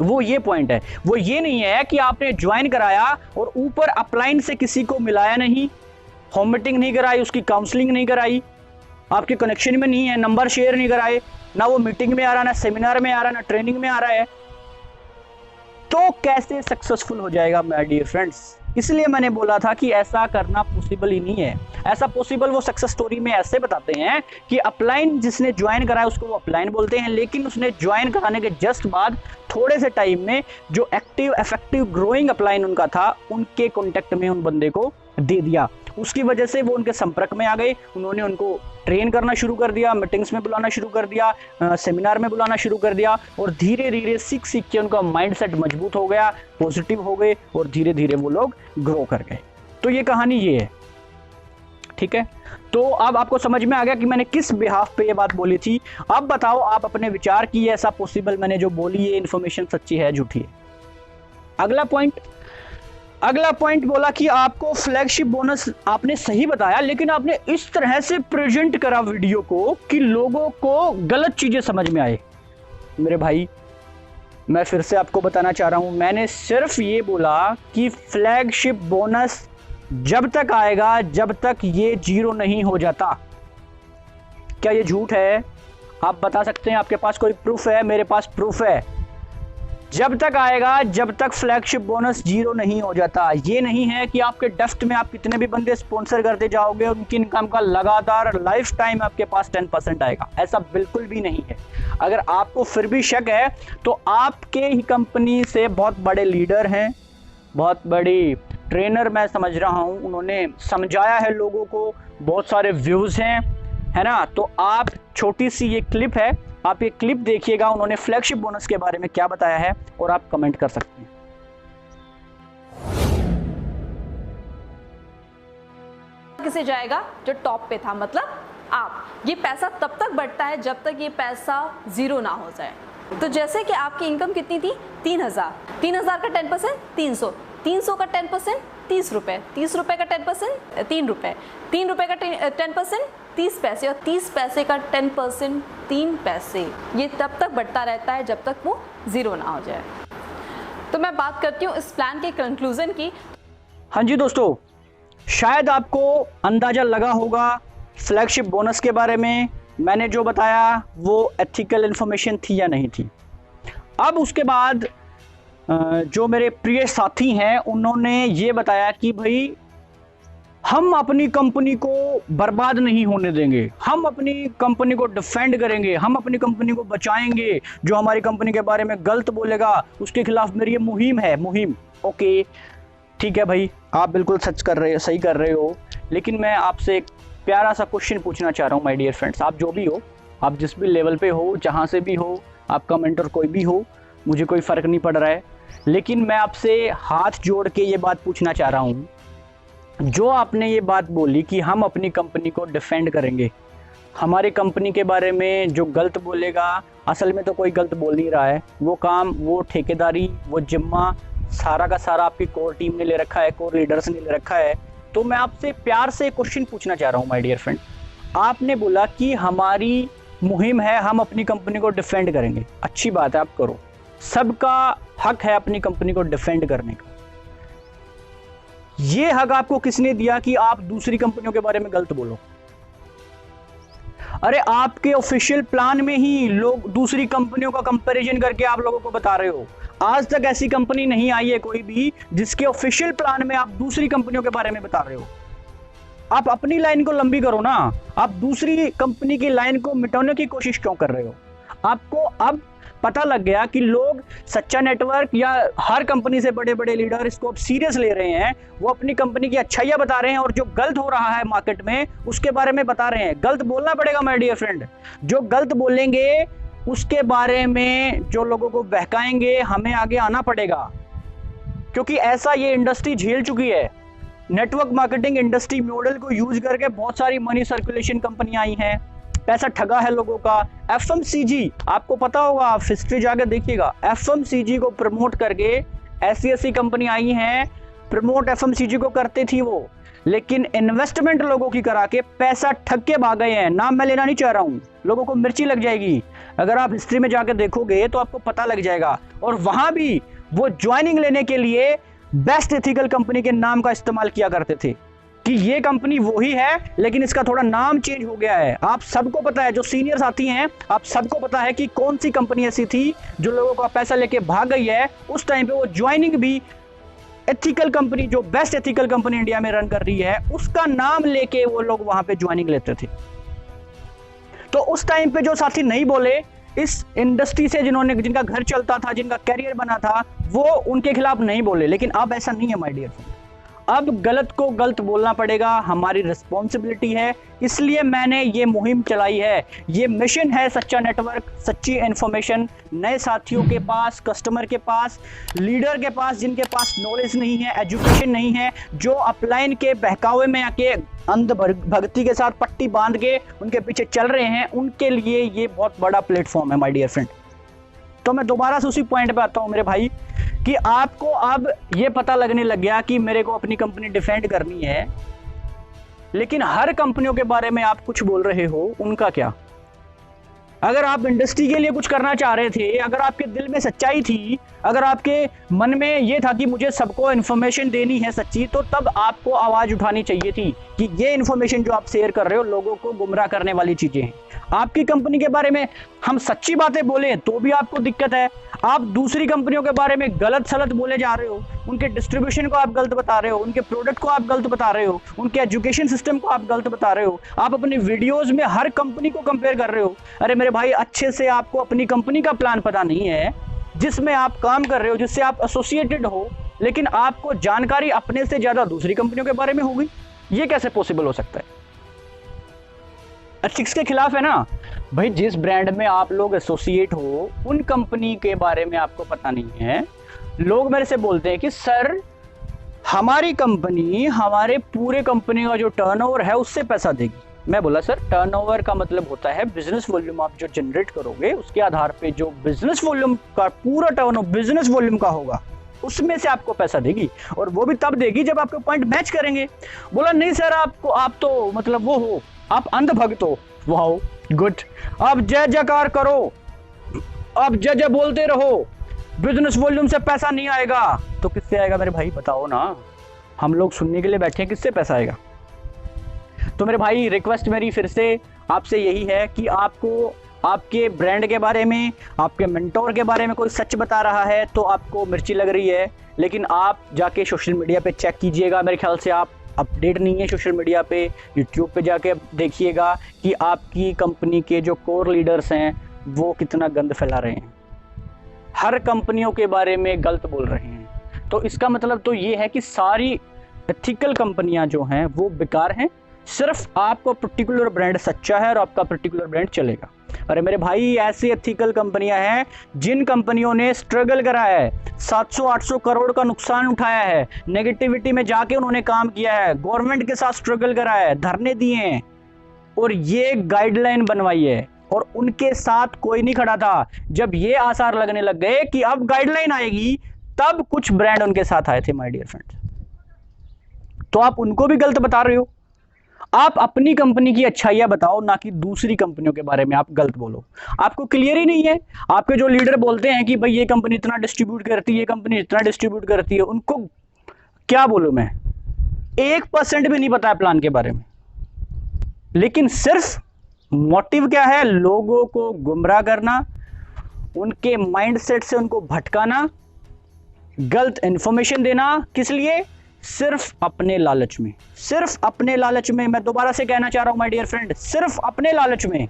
वो ये पॉइंट है, वो ये नहीं है कि आपने ज्वाइन कराया और ऊपर अपलाइन से किसी को मिलाया नहीं, होम मीटिंग नहीं कराई, उसकी काउंसलिंग नहीं कराई, आपके कनेक्शन में नहीं है, नंबर शेयर नहीं कराए, ना वो मीटिंग में आ रहा, ना सेमिनार में आ रहा, ना ट्रेनिंग में आ रहा है, तो कैसे सक्सेसफुल हो जाएगा माय डियर फ्रेंड्स। इसलिए मैंने बोला था कि ऐसा करना पॉसिबल ही नहीं है। ऐसा पॉसिबल वो सक्सेस स्टोरी में ऐसे बताते हैं कि अपलाइन जिसने ज्वाइन कराया उसको वो अपलाइन बोलते हैं, लेकिन उसने ज्वाइन कराने के जस्ट बाद थोड़े से टाइम में जो एक्टिव इफेक्टिव ग्रोइंग अपलाइन उनका था उनके कॉन्टेक्ट में उन बंदे को दे दिया। उसकी वजह से वो उनके संपर्क में आ गए, उन्होंने उनको ट्रेन करना शुरू कर दिया, मीटिंग्स में बुलाना शुरू कर दिया, सेमिनार में बुलाना शुरू कर दिया, और धीरे धीरे सीख सीख के उनका माइंडसेट मजबूत हो गया, पॉजिटिव हो गए और धीरे धीरे वो लोग ग्रो कर गए। तो ये कहानी ये है। ठीक है, तो अब आपको समझ में आ गया कि मैंने किस बिहाफ पे ये बात बोली थी। अब बताओ आप अपने विचार की, ऐसा पॉसिबल मैंने जो बोली ये इन्फॉर्मेशन सच्ची है झूठी है। अगला पॉइंट बोला कि आपको फ्लैगशिप बोनस आपने सही बताया, लेकिन आपने इस तरह से प्रेजेंट करा वीडियो को कि लोगों को गलत चीजें समझ में आए। मेरे भाई मैं फिर से आपको बताना चाह रहा हूं, मैंने सिर्फ ये बोला कि फ्लैगशिप बोनस जब तक आएगा जब तक ये 0 नहीं हो जाता। क्या ये झूठ है? आप बता सकते हैं, आपके पास कोई प्रूफ है? मेरे पास प्रूफ है। जब तक आएगा जब तक फ्लैगशिप बोनस 0 नहीं हो जाता। ये नहीं है कि आपके डेफ्ट में आप कितने भी बंदे स्पॉन्सर करते जाओगे और उनकी इनकम का लगातार लाइफ टाइम आपके पास 10% आएगा, ऐसा बिल्कुल भी नहीं है। अगर आपको फिर भी शक है तो आपके ही कंपनी से बहुत बड़े लीडर हैं, बहुत बड़ी ट्रेनर मैं समझ रहा हूँ, उन्होंने समझाया है लोगों को, बहुत सारे व्यूज़ हैं, है ना। तो आप छोटी सी ये क्लिप है, आप ये क्लिप देखिएगा, उन्होंने फ्लैगशिप बोनस के बारे में क्या बताया है और आप कमेंट कर सकते हैं। किसे जाएगा? जो टॉप पे था, मतलब आप। ये पैसा तब तक बढ़ता है जब तक ये पैसा 0 ना हो जाए। तो जैसे कि आपकी इनकम कितनी थी? 3000। 3000 का 10% 300, 300 का 10% 30 रुपये, 30 रुपये का 10% 3 रुपये, 3 रुपये का 10% 30 पैसे, और 30 पैसे का 10% 3 पैसे। ये तब तक बढ़ता रहता है जब तक वो 0 ना हो जाए। तो मैं बात करती हूँ इस प्लान के कंक्लूजन की। हाँ जी दोस्तों, शायद आपको अंदाज़ा लगा होगा फ्लैगशिप बोनस के बारे में मैंने जो बताया वो एथिकल इन्फॉर्मेशन थी या नहीं थी। अब उसके बाद जो मेरे प्रिय साथी हैं उन्होंने ये बताया कि भाई हम अपनी कंपनी को बर्बाद नहीं होने देंगे, हम अपनी कंपनी को डिफेंड करेंगे, हम अपनी कंपनी को बचाएंगे, जो हमारी कंपनी के बारे में गलत बोलेगा उसके खिलाफ मेरी ये मुहिम है। मुहिम, ओके ठीक है भाई, आप बिल्कुल सच कर रहे हो, सही कर रहे हो, लेकिन मैं आपसे एक प्यारा सा क्वेश्चन पूछना चाह रहा हूँ माय डियर फ्रेंड्स। आप जो भी हो, आप जिस भी लेवल पे हो, जहाँ से भी हो, आपका मेंटर कोई भी हो, मुझे कोई फ़र्क नहीं पड़ रहा है, लेकिन मैं आपसे हाथ जोड़ के ये बात पूछना चाह रहा हूँ, जो आपने ये बात बोली कि हम अपनी कंपनी को डिफेंड करेंगे, हमारी कंपनी के बारे में जो गलत बोलेगा, असल में तो कोई गलत बोल नहीं रहा है, वो काम, वो ठेकेदारी, वो जिम्मा सारा का सारा आपकी कोर टीम ने ले रखा है, कोर लीडर्स ने ले रखा है। तो मैं आपसे प्यार से क्वेश्चन पूछना चाह रहा हूँ माय डियर फ्रेंड, आपने बोला कि हमारी मुहिम है, हम अपनी कंपनी को डिफेंड करेंगे। अच्छी बात है, आप करो, सबका हक है अपनी कंपनी को डिफेंड करने का। ये हक आपको किसने दिया कि आप दूसरी कंपनियों के बारे में गलत बोलो? अरे आपके ऑफिशियल प्लान में ही लोग दूसरी कंपनियों का कंपैरिजन करके आप लोगों को बता रहे हो। आज तक ऐसी कंपनी नहीं आई है कोई भी जिसके ऑफिशियल प्लान में आप दूसरी कंपनियों के बारे में बता रहे हो। आप अपनी लाइन को लंबी करो ना, आप दूसरी कंपनी की लाइन को मिटाने की कोशिश क्यों कर रहे हो? आपको अब पता लग गया कि लोग सच्चा नेटवर्क या हर कंपनी से बड़े बड़े लीडर इसको अब सीरियस ले रहे हैं। वो अपनी कंपनी की अच्छाइयां बता रहे हैं और जो गलत हो रहा है मार्केट में उसके बारे में बता रहे हैं। गलत बोलना पड़ेगा माय डियर फ्रेंड। जो गलत बोलेंगे उसके बारे में जो लोगों को बहकाएंगे हमें आगे आना पड़ेगा, क्योंकि ऐसा ये इंडस्ट्री झेल चुकी है। नेटवर्क मार्केटिंग इंडस्ट्री मॉडल को यूज करके बहुत सारी मनी सर्कुलेशन कंपनियां आई हैं, पैसा ठगा है लोगों का। एफएमसीजी, आपको पता होगा, आप हिस्ट्री जाकर देखिएगा, एफएमसीजी को प्रमोट करके ऐसी ऐसी कंपनी आई हैं, प्रमोट एफएमसीजी को करती थी वो, लेकिन इन्वेस्टमेंट लोगों की करा के पैसा ठग के भाग गए हैं। नाम मैं लेना नहीं चाह रहा हूं, लोगों को मिर्ची लग जाएगी। अगर आप हिस्ट्री में जाकर देखोगे तो आपको पता लग जाएगा। और वहां भी वो ज्वाइनिंग लेने के लिए बेस्ट एथिकल कंपनी के नाम का इस्तेमाल किया करते थे कि ये कंपनी वही है लेकिन इसका थोड़ा नाम चेंज हो गया है। आप सबको पता है, जो सीनियर्स आती हैं, आप सबको पता है कि कौन सी कंपनी ऐसी थी जो लोगों का पैसा लेके भाग गई है। उस टाइम पे वो ज्वाइनिंग भी एथिकल कंपनी, जो बेस्ट एथिकल कंपनी इंडिया में रन कर रही है, उसका नाम लेके वो लोग वहां पे ज्वाइनिंग लेते थे। तो उस टाइम पे जो साथी नहीं बोले इस इंडस्ट्री से, जिनका घर चलता था, जिनका कैरियर बना था, वो उनके खिलाफ नहीं बोले। लेकिन अब ऐसा नहीं है माय डियर फ्रेंड। अब गलत को गलत बोलना पड़ेगा, हमारी रिस्पॉन्सिबिलिटी है। इसलिए मैंने ये मुहिम चलाई है। ये मिशन है सच्चा नेटवर्क, सच्ची इंफॉर्मेशन नए साथियों के पास, कस्टमर के पास, लीडर के पास जिनके पास नॉलेज नहीं है, एजुकेशन नहीं है, जो अपलाइन के बहकावे में आके अंध भक्ति के साथ पट्टी बांध के उनके पीछे चल रहे हैं, उनके लिए ये बहुत बड़ा प्लेटफॉर्म है माय डियर फ्रेंड। तो मैं दोबारा से उसी पॉइंट पे आता हूं मेरे भाई कि आपको अब ये पता लगने लग गया कि मेरे को अपनी कंपनी डिफेंड करनी है, लेकिन हर कंपनियों के बारे में आप कुछ बोल रहे हो, उनका क्या? अगर आप इंडस्ट्री के लिए कुछ करना चाह रहे थे, अगर आपके दिल में सच्चाई थी, अगर आपके मन में ये था कि मुझे सबको इन्फॉर्मेशन देनी है सच्ची, तो तब आपको आवाज उठानी चाहिए थी कि ये इन्फॉर्मेशन जो आप शेयर कर रहे हो लोगों को गुमराह करने वाली चीजें हैं। आपकी कंपनी के बारे में हम सच्ची बातें बोले तो भी आपको दिक्कत है। आप दूसरी कंपनियों के बारे में गलत सलत बोले जा रहे हो, उनके डिस्ट्रीब्यूशन को आप गलत बता रहे हो, उनके प्रोडक्ट को आप गलत बता रहे हो, उनके एजुकेशन सिस्टम को आप गलत बता रहे हो, आप अपनी वीडियोस में हर कंपनी को कंपेयर कर रहे हो। अरे मेरे भाई, अच्छे से आपको अपनी कंपनी का प्लान पता नहीं है, जिसमें आप काम कर रहे हो, जिससे आप एसोसिएटेड हो, लेकिन आपको जानकारी अपने से ज्यादा दूसरी कंपनियों के बारे में होगी। ये कैसे पॉसिबल हो सकता है? एथिक्स के खिलाफ है ना भाई। जिस ब्रांड में आप लोग एसोसिएट हो, उन कंपनी के बारे में आपको पता नहीं है। लोग मेरे से बोलते हैं कि सर हमारी कंपनी हमारे पूरे कंपनी का जो टर्नओवर है उससे पैसा देगी। मैं बोला सर, टर्नओवर का मतलब होता है बिजनेस वॉल्यूम आप जो जनरेट करोगे, उसके आधार पे जो बिजनेस वॉल्यूम का पूरा टर्नओवर बिजनेस वॉल्यूम का होगा, उसमें से आपको पैसा देगी, और वो भी तब देगी जब आपके पॉइंट मैच करेंगे। बोला नहीं सर, आप तो मतलब वो हो, आप अंध भक्त हो। वाह गुड, अब जय जयकार करो, अब जय जय बोलते रहो। बिजनेस वॉल्यूम से पैसा नहीं आएगा तो किससे आएगा मेरे भाई, बताओ ना। हम लोग सुनने के लिए बैठे हैं, किससे पैसा आएगा? तो मेरे भाई, रिक्वेस्ट मेरी फिर से आपसे यही है कि आपको आपके ब्रांड के बारे में, आपके मेंटोर के बारे में कोई सच बता रहा है तो आपको मिर्ची लग रही है, लेकिन आप जाके सोशल मीडिया पे चेक कीजिएगा। मेरे ख्याल से आप अपडेट नहीं है सोशल मीडिया पे, यूट्यूब पे जाके देखिएगा कि आपकी कंपनी के जो कोर लीडर्स हैं वो कितना गंद फैला रहे हैं, हर कंपनियों के बारे में गलत बोल रहे हैं। तो इसका मतलब तो ये है कि सारी एथिकल कंपनियां जो हैं वो बेकार हैं। सिर्फ आपका पर्टिकुलर ब्रांड सच्चा है और आपका पर्टिकुलर ब्रांड चलेगा। अरे मेरे भाई, ऐसी एथिकल कंपनियां हैं जिन कंपनियों ने स्ट्रगल करा है, 700-800 करोड़ का नुकसान उठाया है, नेगेटिविटी में जाके उन्होंने काम किया है, गवर्नमेंट के साथ स्ट्रगल करा है, धरने दिए हैं और ये गाइडलाइन बनवाई है, और उनके साथ कोई नहीं खड़ा था। जब ये आसार लगने लग गए कि अब गाइडलाइन आएगी, तब कुछ ब्रांड उनके साथ आए थे माय डियर फ्रेंड्स। तो आप उनको भी गलत बता रहे हो। आप अपनी कंपनी की अच्छाइयां बताओ, ना कि दूसरी कंपनियों के बारे में आप गलत बोलो। आपको क्लियर ही नहीं है। आपके जो लीडर बोलते हैं कि भाई ये कंपनी इतना डिस्ट्रीब्यूट करती है, ये कंपनी इतना डिस्ट्रीब्यूट करती है, उनको क्या बोलूं मैं, 1% भी नहीं पता है प्लान के बारे में। लेकिन सिर्फ मोटिव क्या है, लोगों को गुमराह करना, उनके माइंडसेट से उनको भटकाना, गलत इंफॉर्मेशन देना। किस लिए? सिर्फ अपने लालच में, सिर्फ अपने लालच में। मैं दोबारा से कहना चाह रहा हूं माय डियर फ्रेंड, सिर्फ अपने लालच में।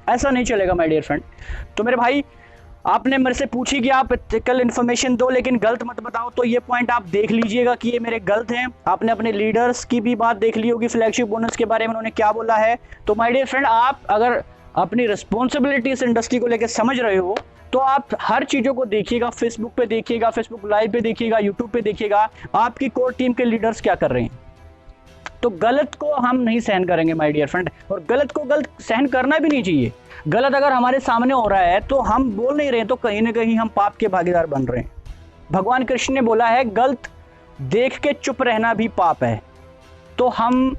ऐसा नहीं चलेगा माय डियर फ्रेंड। तो मेरे भाई, आपने मेरे से पूछी कि आप एथिकल इन्फॉर्मेशन दो लेकिन गलत मत बताओ, तो ये पॉइंट आप देख लीजिएगा कि ये मेरे गलत हैं। आपने अपने लीडर्स की भी बात देख ली होगी, फ्लैगशिप बोनस के बारे में उन्होंने क्या बोला है। तो माय डियर फ्रेंड, आप अगर अपनी रिस्पॉन्सिबिलिटी इस इंडस्ट्री को लेकर समझ रहे हो तो आप हर चीज़ों को देखिएगा, फेसबुक पे देखिएगा, फेसबुक लाइव पे देखिएगा, यूट्यूब पे देखिएगा, आपकी कोर टीम के लीडर्स क्या कर रहे हैं। तो गलत को हम नहीं सहन करेंगे माय डियर फ्रेंड, और गलत को गलत सहन करना भी नहीं चाहिए। गलत अगर हमारे सामने हो रहा है तो हम बोल नहीं रहे, तो कहीं ना कहीं हम पाप के भागीदार बन रहे हैं। भगवान कृष्ण ने बोला है, गलत देख के चुप रहना भी पाप है। तो हम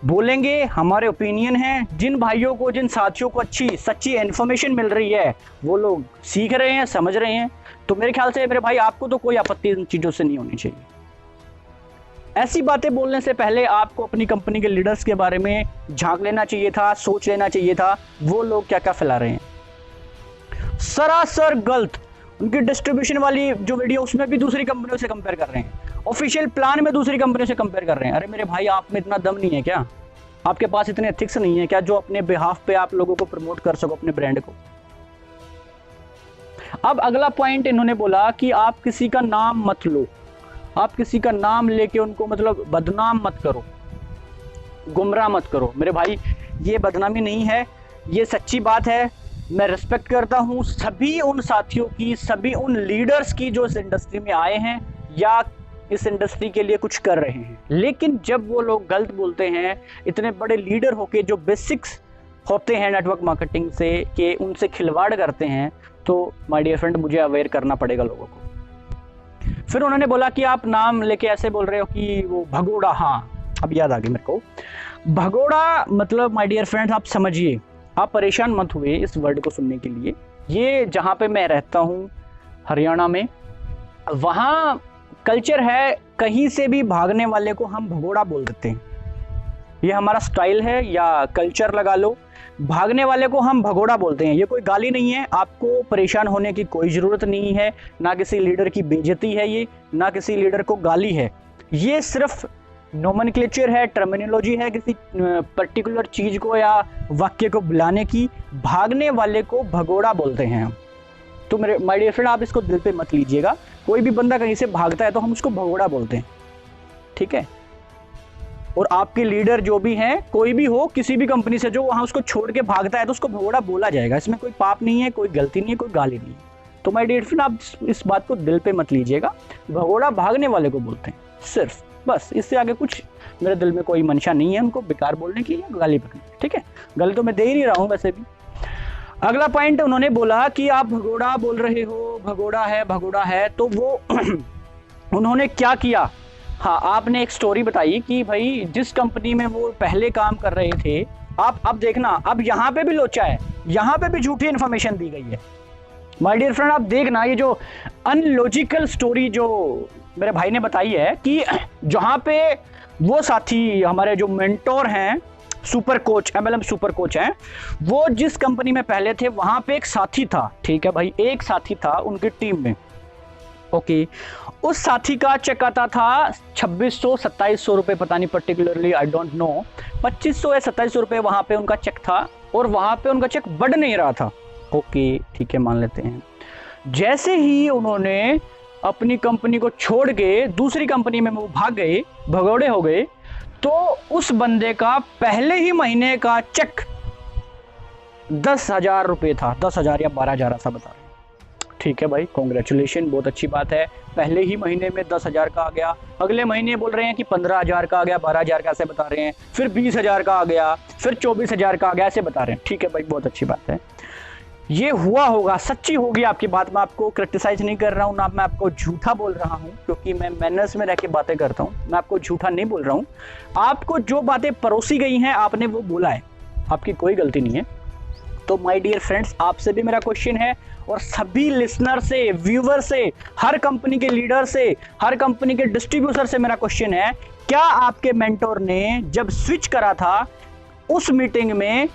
बोलेंगे, हमारे ओपिनियन है। जिन भाइयों को, जिन साथियों को अच्छी सच्ची इन्फॉर्मेशन मिल रही है, वो लोग सीख रहे हैं, समझ रहे हैं। तो मेरे ख्याल से मेरे भाई, आपको तो कोई आपत्ति इन चीज़ों से नहीं होनी चाहिए। ऐसी बातें बोलने से पहले आपको अपनी कंपनी के लीडर्स के बारे में झांक लेना चाहिए था, सोच लेना चाहिए था, वो लोग क्या क्या फैला रहे हैं। सरासर गलत। उनकी डिस्ट्रीब्यूशन वाली जो वीडियो, उसमें भी दूसरी कंपनियों से कंपेयर कर रहे हैं, ऑफिशियल प्लान में दूसरी कंपनियों से कंपेयर कर रहे हैं। अरे मेरे भाई, आप में इतना दम नहीं है क्या? आपके पास इतने एथिक्स नहीं है क्या जो अपने बिहाफ पे आप लोगों को प्रमोट कर सको, अपने ब्रांड को। अब अगला पॉइंट इन्होंने बोला कि आप किसी का नाम मत लो, आप किसी का नाम लेके उनको मतलब बदनाम मत करो, गुमराह मत करो। मेरे भाई, ये बदनामी नहीं है, ये सच्ची बात है। मैं रिस्पेक्ट करता हूं सभी उन साथियों की, सभी उन लीडर्स की जो इस इंडस्ट्री में आए हैं या इस इंडस्ट्री के लिए कुछ कर रहे हैं। लेकिन जब वो लोग गलत बोलते हैं, इतने बड़े लीडर होके जो बेसिक्स होते हैं नेटवर्क मार्केटिंग से, कि उनसे खिलवाड़ करते हैं, तो माय डियर फ्रेंड, मुझे अवेयर करना पड़ेगा लोगों को। फिर उन्होंने बोला कि आप नाम लेके ऐसे बोल रहे हो कि वो भगोड़ा, हाँ अब याद आ गया मेरे को, भगोड़ा मतलब माय डियर फ्रेंड्स, आप समझिए, आप परेशान मत हुए इस वर्ड को सुनने के लिए। ये जहाँ पे मैं रहता हूँ हरियाणा में, वहाँ कल्चर है, कहीं से भी भागने वाले को हम भगोड़ा बोल देते हैं। ये हमारा स्टाइल है या कल्चर लगा लो, भागने वाले को हम भगोड़ा बोलते हैं। ये कोई गाली नहीं है, आपको परेशान होने की कोई ज़रूरत नहीं है, ना किसी लीडर की बेइज्जती है ये, ना किसी लीडर को गाली है। ये सिर्फ नोमेनक्लेचर है, टर्मिनोलॉजी है किसी पर्टिकुलर चीज़ को या वाक्य को बुलाने की। भागने वाले को भगोड़ा बोलते हैं हम। तो मेरे माय डियर फ्रेंड, आप इसको दिल पे मत लीजिएगा। कोई भी बंदा कहीं से भागता है तो हम उसको भगोड़ा बोलते हैं, ठीक है। और आपके लीडर जो भी हैं, कोई भी हो, किसी भी कंपनी से, जो वहाँ उसको छोड़ के भागता है तो उसको भगोड़ा बोला जाएगा। इसमें कोई पाप नहीं है, कोई गलती नहीं है, कोई गाली नहीं है। तो माय डियर फ्रेंड, आप इस बात को दिल पे मत लीजिएगा। भगोड़ा भागने वाले को बोलते हैं सिर्फ, बस। इससे आगे कुछ मेरे दिल में कोई मंशा नहीं है उनको बेकार बोलने की या गाली बकने की, ठीक है। गाली तो मैं दे ही नहीं रहा हूँ वैसे भी। अगला पॉइंट उन्होंने बोला कि आप भगोड़ा बोल रहे हो, भगोड़ा है, भगोड़ा है। तो वो उन्होंने क्या किया, हाँ, आपने एक स्टोरी बताई कि भाई जिस कंपनी में वो पहले काम कर रहे थे, आप अब देखना, अब यहाँ पे भी लोचा है, यहाँ पे भी झूठी इन्फॉर्मेशन दी गई है। माय डियर फ्रेंड, आप देखना, ये जो अनलॉजिकल स्टोरी जो मेरे भाई ने बताई है कि जहाँ पे वो साथी हमारे जो मेंटोर हैं, super coach, MLM super coach हैं, वो जिस कंपनी में पहले थे वहाँ पे एक साथी था, ठीक है भाई, एक साथी था उनकी टीम में, ओके। उस साथी का चेक आता था 2600-2700 रुपये, पता नहीं पर्टिकुलरली, आई डोंट नो, 2500 या 2700 रुपये वहाँ पे उनका चेक था, और वहाँ पे उनका चेक बढ़ नहीं रहा था, ओके, ठीक है, मान लेते हैं। जैसे ही उन्होंने अपनी कंपनी को छोड़ के दूसरी कंपनी में वो भाग गए, भगोड़े हो गए, तो उस बंदे का पहले ही महीने का चेक 10,000 रुपये था, 10,000 या 12,000 ऐसा बता रहे हैं, ठीक है भाई, कॉन्ग्रेचुलेशन, बहुत अच्छी बात है। पहले ही महीने में 10,000 का आ गया, अगले महीने बोल रहे हैं कि 15,000 का आ गया, 12,000 का ऐसे बता रहे हैं, फिर 20,000 का आ गया, फिर 24,000 का आ गया, ऐसे बता रहे हैं, ठीक है भाई, बहुत अच्छी बात है। ये हुआ होगा, सच्ची होगी आपकी बात। मैं आपको क्रिटिसाइज नहीं कर रहा हूँ, ना मैं आपको झूठा बोल रहा हूँ, क्योंकि मैं मैनर्स में रह के बातें करता हूँ। मैं आपको झूठा नहीं बोल रहा हूँ। आपको जो बातें परोसी गई हैं आपने वो बोला है, आपकी कोई गलती नहीं है। तो माय डियर फ्रेंड्स, आपसे भी मेरा क्वेश्चन है और सभी लिसनर से, व्यूअर से, हर कंपनी के लीडर से, हर कंपनी के डिस्ट्रीब्यूटर से मेरा क्वेश्चन है, क्या आपके मेंटोर ने जब स्विच करा था उस मीटिंग में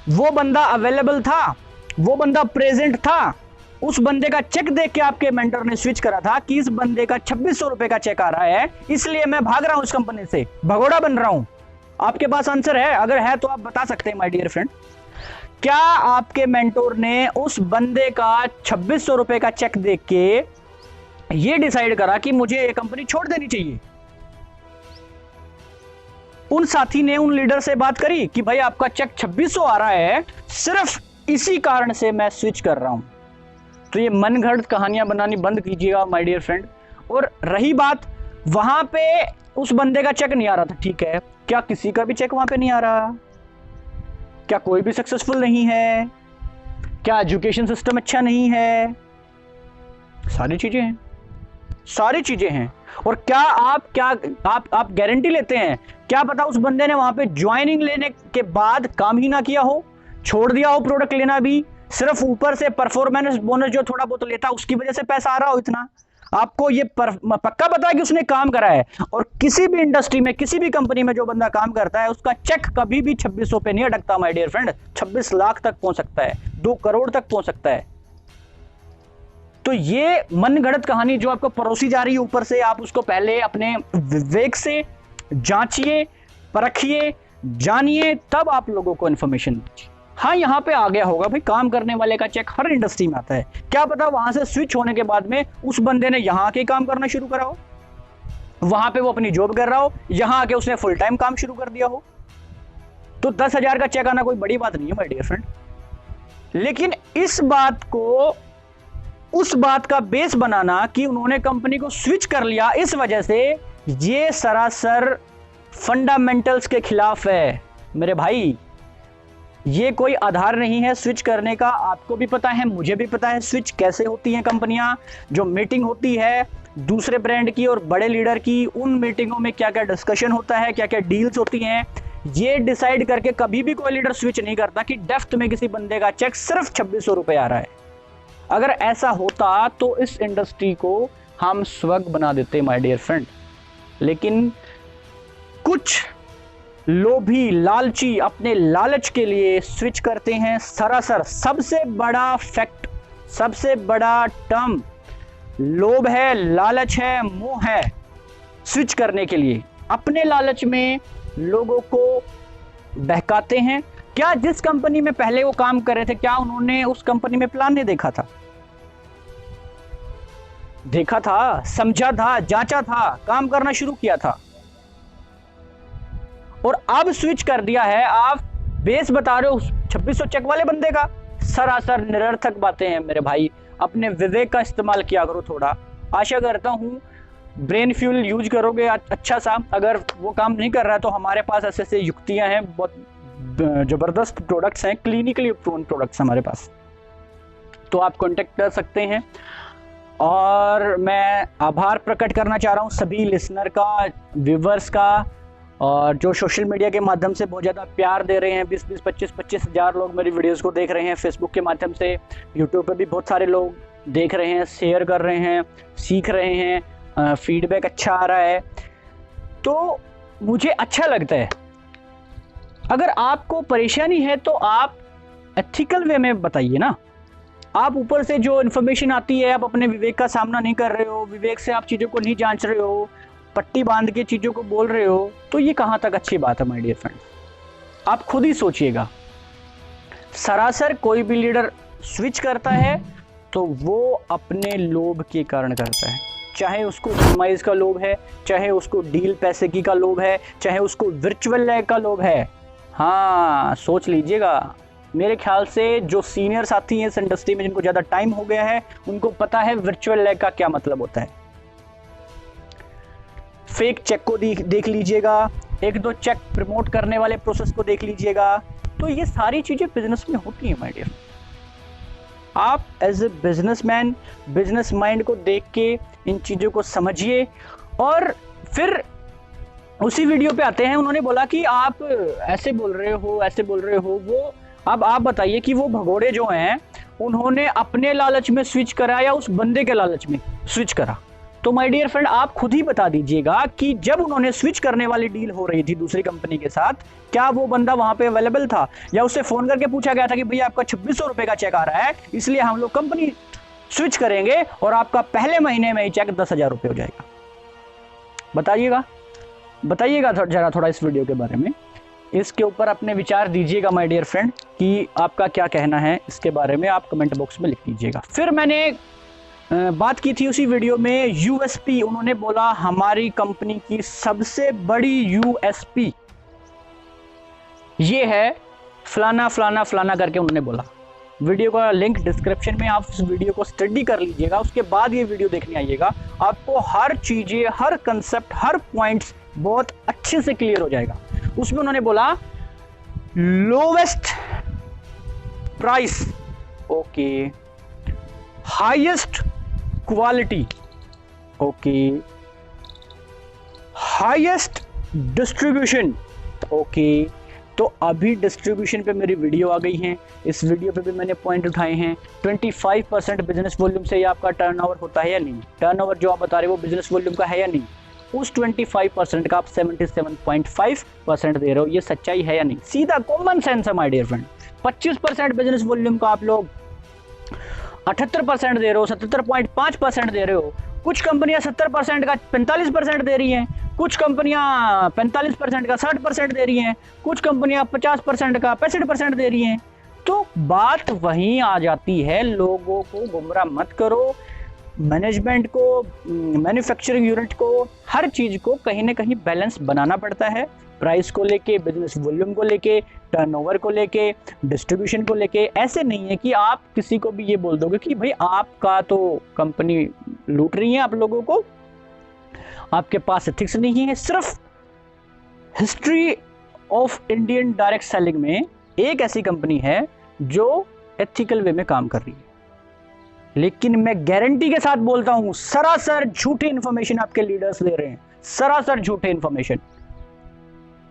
वो बंदा अवेलेबल था, वो बंदा प्रेजेंट था, उस बंदे का चेक देख के आपके मेंटर ने स्विच करा था कि इस बंदे का 2600 रुपए का चेक आ रहा है, इसलिए मैं भाग रहा हूं इस कंपनी से, भगोड़ा बन रहा हूं? आपके पास आंसर है? अगर है तो आप बता सकते हैं माय डियर फ्रेंड। क्या आपके मेंटोर ने उस बंदे का 2600 रुपए का चेक देख के ये डिसाइड करा कि मुझे ये कंपनी छोड़ देनी चाहिए? उन साथी ने उन लीडर से बात करी कि भाई आपका चेक 2600 आ रहा है, सिर्फ इसी कारण से मैं स्विच कर रहा हूं। तो ये मनगढ़ंत कहानियां बनानी बंद कीजिएगा माय डियर फ्रेंड। और रही बात, वहां पे उस बंदे का चेक नहीं आ रहा था, ठीक है, क्या किसी का भी चेक वहां पे नहीं आ रहा? क्या कोई भी सक्सेसफुल नहीं है? क्या एजुकेशन सिस्टम अच्छा नहीं है? सारी चीजें हैं, सारी चीजें हैं। और क्या आप गारंटी लेते हैं, क्या पता उस बंदे ने वहां पे ज्वाइनिंग लेने के बाद काम ही ना किया हो, छोड़ दिया हो प्रोडक्ट लेना भी, सिर्फ ऊपर से परफॉर्मेंस बोनस जो थोड़ा बहुत लेता उसकी वजह से पैसा आ रहा हो इतना? आपको ये पक्का पता है कि उसने काम करा है। और किसी भी इंडस्ट्री में, किसी भी कंपनी में जो बंदा काम करता है उसका चेक कभी भी 2600 पे नहीं अटकता माय डियर फ्रेंड। 26 लाख तक पहुंच सकता है, 2 करोड़ तक पहुंच सकता है। तो ये मनगढ़ंत कहानी जो आपको परोसी जा रही है ऊपर से, आप उसको पहले अपने विवेक से जांचिए, परखिए, जानिए, तब आप लोगों को इंफॉर्मेशन दीजिए। हाँ, यहाँ पे आ गया होगा भाई, काम करने वाले का चेक हर इंडस्ट्री में आता है, क्या पता वहां से स्विच होने के बाद में उस बंदे ने यहाँ आके काम करना शुरू करा हो, वहां पे वो अपनी जॉब कर रहा हो, यहाँ आके उसने फुल टाइम काम शुरू कर दिया हो। तो 10,000 का चेक आना कोई बड़ी बात नहीं है माय डियर फ्रेंड। लेकिन इस बात को, उस बात का बेस बनाना कि उन्होंने कंपनी को स्विच कर लिया इस वजह से, ये सरासर फंडामेंटल्स के खिलाफ है मेरे भाई। ये कोई आधार नहीं है स्विच करने का। आपको भी पता है, मुझे भी पता है स्विच कैसे होती हैं कंपनियां। जो मीटिंग होती है दूसरे ब्रांड की और बड़े लीडर की, उन मीटिंगों में क्या क्या डिस्कशन होता है, क्या क्या डील्स होती हैं, ये डिसाइड करके कभी भी कोई लीडर स्विच नहीं करता कि डेफ्ट में किसी बंदे का चेक सिर्फ 2600 रुपए आ रहा है। अगर ऐसा होता तो इस इंडस्ट्री को हम स्वर्ग बना देते माय डियर फ्रेंड। लेकिन कुछ लोभी, लालची अपने लालच के लिए स्विच करते हैं। सरासर सबसे बड़ा फैक्ट, सबसे बड़ा टर्म लोभ है, लालच है, मोह है। स्विच करने के लिए अपने लालच में लोगों को बहकाते हैं। क्या जिस कंपनी में पहले वो काम कर रहे थे, क्या उन्होंने उस कंपनी में प्लान नहीं देखा था? देखा था, समझा था, जांचा था, काम करना शुरू किया था, और अब स्विच कर दिया है। आप बेस बता रहे हो 2600 चेक वाले बंदे का। सरासर निरर्थक बातें हैं मेरे भाई। अपने विवेक का इस्तेमाल किया करो थोड़ा। आशा करता हूं ब्रेन फ्यूल यूज करोगे अच्छा सा। अगर वो काम नहीं कर रहा है तो हमारे पास ऐसे ऐसे युक्तियां हैं, बहुत जबरदस्त प्रोडक्ट्स हैं, क्लिनिकली प्रूवन प्रोडक्ट्स हमारे पास, तो आप कांटेक्ट कर सकते हैं। और मैं आभार प्रकट करना चाह रहा हूं सभी लिसनर का, व्यूवर्स का, और जो सोशल मीडिया के माध्यम से बहुत ज़्यादा प्यार दे रहे हैं। 20-20, 25-25 हज़ार लोग मेरी वीडियोस को देख रहे हैं फेसबुक के माध्यम से। यूट्यूब पे भी बहुत सारे लोग देख रहे हैं, शेयर कर रहे हैं, सीख रहे हैं, फीडबैक अच्छा आ रहा है, तो मुझे अच्छा लगता है। अगर आपको परेशानी है तो आप एथिकल वे में बताइए ना। आप ऊपर से जो इन्फॉर्मेशन आती है, आप अपने विवेक का सामना नहीं कर रहे हो, विवेक से आप चीज़ों को नहीं जांच रहे हो, पट्टी बांध के चीज़ों को बोल रहे हो, तो ये कहाँ तक अच्छी बात है माय डियर फ्रेंड्स। आप खुद ही सोचिएगा। सरासर कोई भी लीडर स्विच करता है तो वो अपने लोभ के कारण करता है। चाहे उसको कमाइज का लोभ है, चाहे उसको डील पैसे की का लोभ है, चाहे उसको वर्चुअल लैग का लोभ है। हाँ, सोच लीजिएगा। मेरे ख्याल से जो सीनियर साथी हैं इस इंडस्ट्री में, जिनको ज़्यादा टाइम हो गया है, उनको पता है वर्चुअल लैग का क्या मतलब होता है। फेक चेक को देख लीजिएगा, 1-2 चेक प्रमोट करने वाले प्रोसेस को देख लीजिएगा। तो ये सारी चीज़ें बिजनेस में होती हैं माय डियर। आप as a businessman business mind को देख के इन चीज़ों को समझिए। और फिर उसी वीडियो पे आते हैं, उन्होंने बोला कि आप ऐसे बोल रहे हो वो अब आप बताइए कि वो भगोड़े जो हैं उन्होंने अपने लालच में स्विच करा या उस बंदे के लालच में स्विच करा। तो माय डियर फ्रेंड, आप खुद ही बता दीजिएगा कि जब उन्होंने स्विच करने वाली डील हो रही थी दूसरी कंपनी के साथ, क्या वो बंदा वहां पे अवेलेबल था, या उससे फोन करके पूछा गया था कि भैया आपका 2600 रुपए का चेक आ रहा है, इसलिए हम लोग कंपनी स्विच करेंगे और आपका पहले महीने में ही चेक 10,000 रुपए हो जाएगा। बताइएगा जरा थोड़ा इस वीडियो के बारे में, इसके ऊपर अपने विचार दीजिएगा माय डियर फ्रेंड कि आपका क्या कहना है इसके बारे में, आप कमेंट बॉक्स में लिख दीजिएगा। फिर मैंने बात की थी उसी वीडियो में यूएसपी, उन्होंने बोला हमारी कंपनी की सबसे बड़ी यूएसपी ये है फलाना फलाना फलाना करके उन्होंने बोला। वीडियो का लिंक डिस्क्रिप्शन में, आप उस वीडियो को स्टडी कर लीजिएगा, उसके बाद ये वीडियो देखने आइएगा, आपको हर चीजें, हर कंसेप्ट, हर पॉइंट्स बहुत अच्छे से क्लियर हो जाएगा। उसमें उन्होंने बोला lowest price, okay, highest quality, okay, highest distribution, okay. तो अभी डिस्ट्रीब्यूशन पे मेरी वीडियो आ गई है, इस वीडियो पे भी मैंने पॉइंट उठाए हैं। 25% बिजनेस वॉल्यूम से आपका टर्नओवर होता है या नहीं, टर्नओवर जो आप बता रहे हो वो बिजनेस वॉल्यूम का है या नहीं, उस 25% का आप 77.5% दे रहे हो, ये सच्चाई है या नहीं, सीधा कॉमन सेंस है my dear friend. 25% business volume का आप लोग 78% दे रहे हो, 77.5% दे रहे हो। कुछ कंपनियां 70% का 45% दे रही हैं, कुछ कंपनियां 45% का 60% दे रही हैं, कुछ कंपनियां 50% का 65% दे रही हैं। तो बात वहीं आ जाती है, लोगों को गुमराह मत करो, मैनेजमेंट को, मैन्युफैक्चरिंग यूनिट को, हर चीज़ को कहीं ना कहीं बैलेंस बनाना पड़ता है, प्राइस को लेके, बिजनेस वॉल्यूम को लेके, टर्नओवर को लेके, डिस्ट्रीब्यूशन को लेके। ऐसे नहीं है कि आप किसी को भी ये बोल दोगे कि भाई आपका तो कंपनी लूट रही है आप लोगों को, आपके पास एथिक्स नहीं है। सिर्फ history of Indian direct selling में एक ऐसी कंपनी है जो एथिकल वे में काम कर रही है, लेकिन मैं गारंटी के साथ बोलता हूं सरासर झूठी इंफॉर्मेशन आपके लीडर्स दे रहे हैं, सरासर झूठी इंफॉर्मेशन।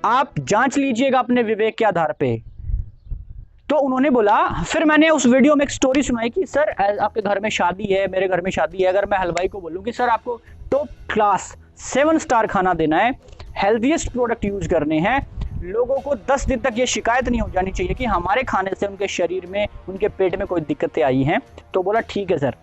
आप जांच लीजिएगा अपने विवेक के आधार पे। तो उन्होंने बोला, फिर मैंने उस वीडियो में एक स्टोरी सुनाई कि सर आपके घर में शादी है, मेरे घर में शादी है, अगर मैं हलवाई को बोलूं कि सर आपको टॉप क्लास 7 स्टार खाना देना है, हेल्दीएस्ट प्रोडक्ट यूज करने हैं, लोगों को 10 दिन तक ये शिकायत नहीं हो जानी चाहिए कि हमारे खाने से उनके शरीर में, उनके पेट में कोई दिक्कतें आई हैं, तो बोला ठीक है सर।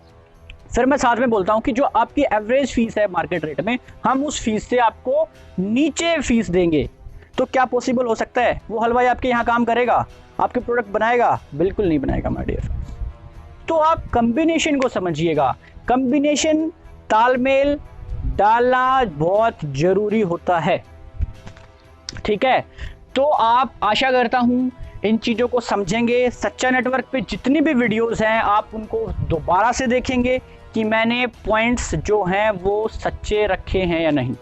फिर मैं साथ में बोलता हूं कि जो आपकी एवरेज फीस है मार्केट रेट में, हम उस फीस से आपको नीचे फीस देंगे। तो क्या पॉसिबल हो सकता है वो हलवाई आपके यहाँ काम करेगा, आपके प्रोडक्ट बनाएगा? बिल्कुल नहीं बनाएगा माय डियर। तो आप कॉम्बिनेशन को समझिएगा, कॉम्बिनेशन, तालमेल डालना बहुत जरूरी होता है, ठीक है। तो आप, आशा करता हूं इन चीज़ों को समझेंगे। सच्चा नेटवर्क पे जितनी भी वीडियोस हैं आप उनको दोबारा से देखेंगे कि मैंने पॉइंट्स जो हैं वो सच्चे रखे हैं या नहीं।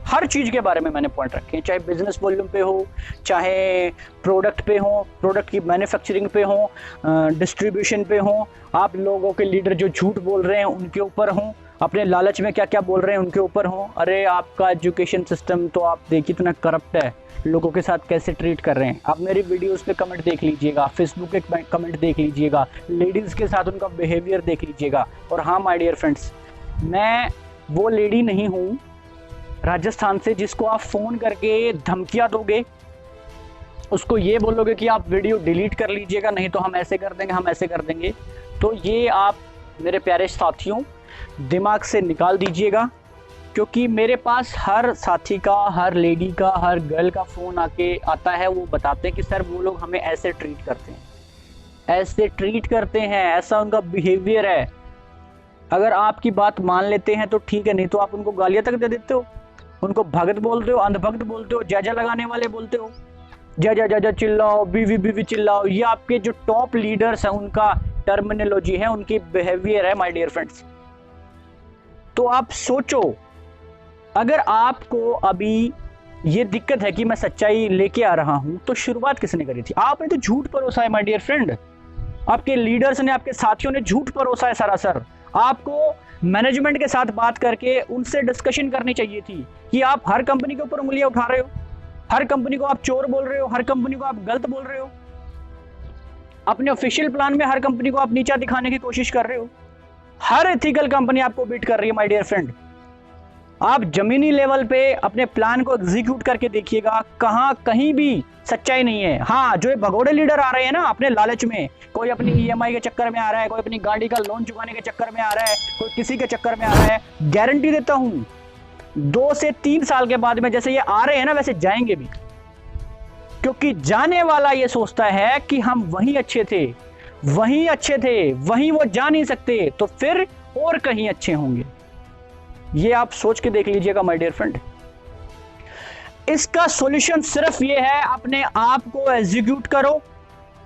हर चीज़ के बारे में मैंने पॉइंट रखे हैं, चाहे बिजनेस वॉल्यूम पे हो, चाहे प्रोडक्ट पे हो, प्रोडक्ट की मैन्युफैक्चरिंग पे हो, डिस्ट्रीब्यूशन पे हो, आप लोगों के लीडर जो झूठ बोल रहे हैं उनके ऊपर हो, अपने लालच में क्या क्या बोल रहे हैं उनके ऊपर हो। अरे आपका एजुकेशन सिस्टम तो आप देखिए कितना करप्ट है, लोगों के साथ कैसे ट्रीट कर रहे हैं। आप मेरी वीडियोस पे कमेंट देख लीजिएगा, फेसबुक पे कमेंट देख लीजिएगा, लेडीज़ के साथ उनका बिहेवियर देख लीजिएगा। और हाँ माय डियर फ्रेंड्स, मैं वो लेडी नहीं हूँ राजस्थान से जिसको आप फ़ोन करके धमकियाँ दोगे, उसको ये बोलोगे कि आप वीडियो डिलीट कर लीजिएगा, नहीं तो हम ऐसे कर देंगे, हम ऐसे कर देंगे। तो ये आप मेरे प्यारे साथियों दिमाग से निकाल दीजिएगा, क्योंकि मेरे पास हर साथी का, हर लेडी का, हर गर्ल का फ़ोन आके आता है, वो बताते हैं कि सर वो लोग हमें ऐसे ट्रीट करते हैं, ऐसे ट्रीट करते हैं, ऐसा उनका बिहेवियर है। अगर आपकी बात मान लेते हैं तो ठीक है, नहीं तो आप उनको गालियाँ तक दे देते हो, उनको भगत बोलते हो, अंधभक्त बोलते हो, जय लगाने वाले बोलते हो, जय चिल्लाओ, बीवी चिल्लाओ। ये आपके जो टॉप लीडर्स हैं उनका टर्मिनोलॉजी है, उनकी बिहेवियर है माय डियर फ्रेंड्स। तो आप सोचो, अगर आपको अभी ये दिक्कत है कि मैं सच्चाई लेके आ रहा हूं, तो शुरुआत किसने करी थी? आपने तो झूठ परोसा है माय डियर फ्रेंड, आपके लीडर्स ने, आपके साथियों ने झूठ परोसा है सरासर। आपको मैनेजमेंट के साथ बात करके उनसे डिस्कशन करनी चाहिए थी कि आप हर कंपनी के ऊपर उंगलियां उठा रहे हो, हर कंपनी को आप चोर बोल रहे हो, हर कंपनी को आप गलत बोल रहे हो, अपने ऑफिशियल प्लान में हर कंपनी को आप नीचा दिखाने की कोशिश कर रहे हो। हर एथिकल कंपनी आपको बीट कर रही है माय डियर फ्रेंड। आप जमीनी लेवल पे अपने प्लान को एग्जीक्यूट करके देखिएगा, कहीं भी सच्चाई नहीं है। हाँ, जो ये भगोड़े लीडर आ रहे हैं ना अपने लालच में, कोई अपनी ईएमआई के चक्कर में आ रहा है, कोई अपनी गाड़ी का लोन चुकाने के चक्कर में आ रहा है, कोई किसी के चक्कर में आ रहा है, गारंटी देता हूं 2 से 3 साल के बाद में जैसे ये आ रहे हैं ना वैसे जाएंगे भी। क्योंकि जाने वाला ये सोचता है कि हम वहीं अच्छे थे, वहीं वो जा नहीं सकते, तो फिर और कहीं अच्छे होंगे। ये आप सोच के देख लीजिएगा माय डियर फ्रेंड। इसका सॉल्यूशन सिर्फ ये है, अपने आप को एग्जीक्यूट करो,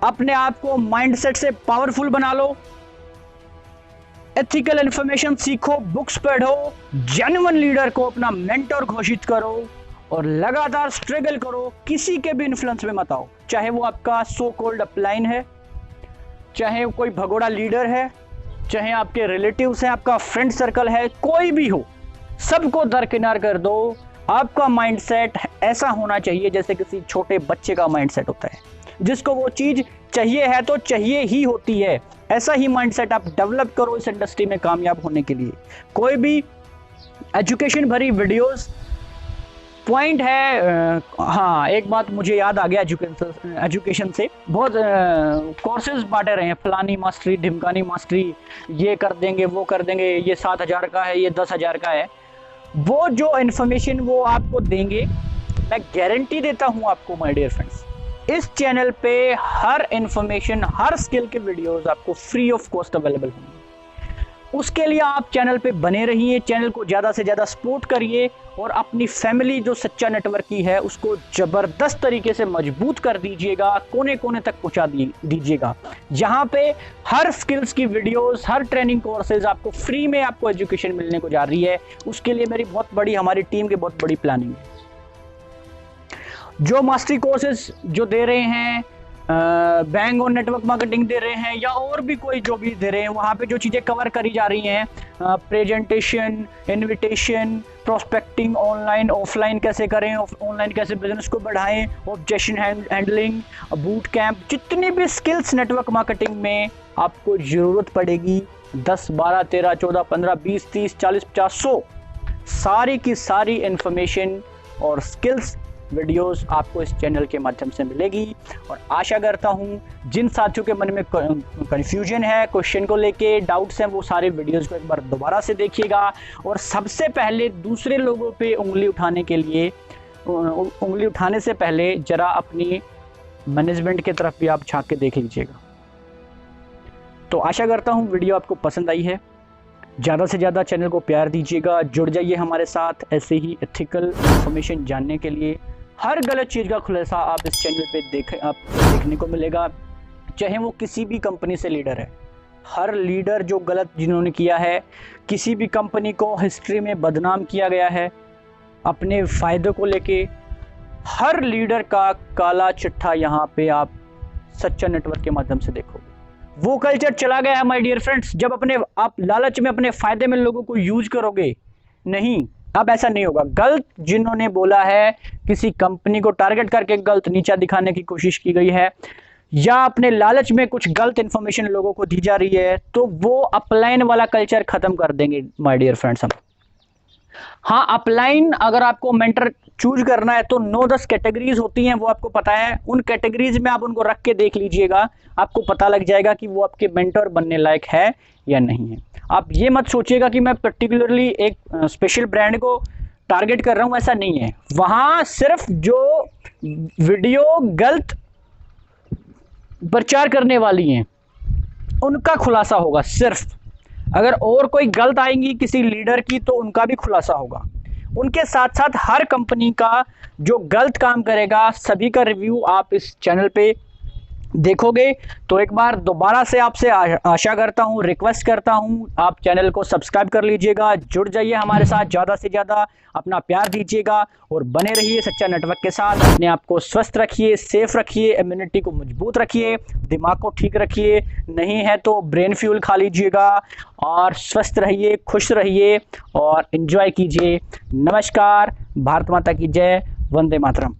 अपने आप को माइंडसेट से पावरफुल बना लो, एथिकल इंफॉर्मेशन सीखो, बुक्स पढ़ो, जेन्युइन लीडर को अपना मेंटर घोषित करो और लगातार स्ट्रगल करो। किसी के भी इन्फ्लुएंस में मत आओ, चाहे वो आपका सो कॉल्ड अपलाइन है, चाहे कोई भगोड़ा लीडर है, चाहे आपके रिलेटिव्स हैं, आपका फ्रेंड सर्कल है, कोई भी हो, सबको दरकिनार कर दो। आपका माइंडसेट ऐसा होना चाहिए जैसे किसी छोटे बच्चे का माइंडसेट होता है, जिसको वो चीज चाहिए है तो चाहिए ही होती है। ऐसा ही माइंडसेट आप डेवलप करो इस इंडस्ट्री में कामयाब होने के लिए। कोई भी एजुकेशन भरी वीडियोस पॉइंट है। हाँ, एक बात मुझे याद आ गया, एजुकेशन से बहुत कोर्सेज बांटे रहे हैं, फलानी मास्टरी, ढिमकानी मास्टरी, ये कर देंगे, वो कर देंगे, ये 7,000 का है, ये 10,000 का है। वो जो इन्फॉर्मेशन वो आपको देंगे, मैं गारंटी देता हूं आपको माय डियर फ्रेंड्स, इस चैनल पे हर इन्फॉर्मेशन, हर स्किल के वीडियोस आपको फ्री ऑफ कॉस्ट अवेलेबल होंगे। उसके लिए आप चैनल पे बने रहिए, चैनल को ज़्यादा से ज़्यादा सपोर्ट करिए और अपनी फैमिली जो सच्चा नेटवर्क की है उसको ज़बरदस्त तरीके से मजबूत कर दीजिएगा, कोने कोने तक पहुंचा दीजिएगा। यहाँ पे हर स्किल्स की वीडियोस, हर ट्रेनिंग कोर्सेज आपको फ्री में आपको एजुकेशन मिलने को जा रही है। उसके लिए मेरी बहुत बड़ी, हमारी टीम की बहुत बड़ी प्लानिंग है। जो मास्टरी कोर्सेज जो दे रहे हैं, बैंग और नेटवर्क मार्केटिंग दे रहे हैं, या और भी कोई जो भी दे रहे हैं, वहाँ पे जो चीज़ें कवर करी जा रही हैं, presentation, invitation, prospecting, online offline कैसे करें, ऑनलाइन कैसे बिजनेस को बढ़ाएं, ऑब्जेक्शन हैंडलिंग, बूट कैंप, जितनी भी स्किल्स नेटवर्क मार्केटिंग में आपको ज़रूरत पड़ेगी, 10, 12, 13, 14, 15, 20, 30, 40, 50, 100 सारी की सारी इंफॉर्मेशन और स्किल्स वीडियोस आपको इस चैनल के माध्यम से मिलेगी। और आशा करता हूं जिन साथियों के मन में कंफ्यूजन है, क्वेश्चन को लेके डाउट्स हैं, वो सारे वीडियोस को एक बार दोबारा से देखिएगा। और सबसे पहले दूसरे लोगों पे उंगली उठाने से पहले जरा अपनी मैनेजमेंट की तरफ भी आप झांक के देख लीजिएगा। तो आशा करता हूँ वीडियो आपको पसंद आई है। ज़्यादा से ज़्यादा चैनल को प्यार दीजिएगा, जुड़ जाइए हमारे साथ ऐसे ही एथिकल इंफॉर्मेशन जानने के लिए। हर गलत चीज़ का खुलासा आप इस चैनल पे देखने को मिलेगा, चाहे वो किसी भी कंपनी से लीडर है। हर लीडर जो गलत जिन्होंने किया है, किसी भी कंपनी को हिस्ट्री में बदनाम किया गया है अपने फ़ायदे को लेके, हर लीडर का काला चिट्ठा यहाँ पे आप सच्चा नेटवर्क के माध्यम से देखोगे। वो कल्चर चला गया है माय डियर फ्रेंड्स, जब आप लालच में अपने फायदे में लोगों को यूज करोगे। नहीं, अब ऐसा नहीं होगा। गलत जिन्होंने बोला है, किसी कंपनी को टारगेट करके गलत नीचा दिखाने की कोशिश की गई है, या अपने लालच में कुछ गलत इंफॉर्मेशन लोगों को दी जा रही है, तो वो अपलाइन वाला कल्चर खत्म कर देंगे माय डियर फ्रेंड्स हम। हाँ, अपलाइन अगर आपको मेंटर चूज करना है तो 9-10 कैटेगरीज होती हैं, वो आपको पता है। उन कैटेगरीज में आप उनको रख के देख लीजिएगा, आपको पता लग जाएगा कि वो आपके मेंटर बनने लायक है या नहीं है। आप ये मत सोचिएगा कि मैं पर्टिकुलरली एक स्पेशल ब्रांड को टारगेट कर रहा हूँ, ऐसा नहीं है। वहाँ सिर्फ जो वीडियो गलत प्रचार करने वाली हैं उनका खुलासा होगा सिर्फ। अगर और कोई गलत आएंगी किसी लीडर की तो उनका भी खुलासा होगा। उनके साथ साथ हर कंपनी का जो गलत काम करेगा सभी का रिव्यू आप इस चैनल पे देखोगे तो एक बार दोबारा से आपसे आशा करता हूं, रिक्वेस्ट करता हूं, आप चैनल को सब्सक्राइब कर लीजिएगा, जुड़ जाइए हमारे साथ, ज़्यादा से ज़्यादा अपना प्यार दीजिएगा और बने रहिए सच्चा नेटवर्क के साथ। अपने आप को स्वस्थ रखिए, सेफ रखिए, इम्यूनिटी को मजबूत रखिए, दिमाग को ठीक रखिए, नहीं है तो ब्रेन फ्यूल खा लीजिएगा और स्वस्थ रहिए, खुश रहिए और एंजॉय कीजिए। नमस्कार, भारत माता की जय, वंदे मातरम।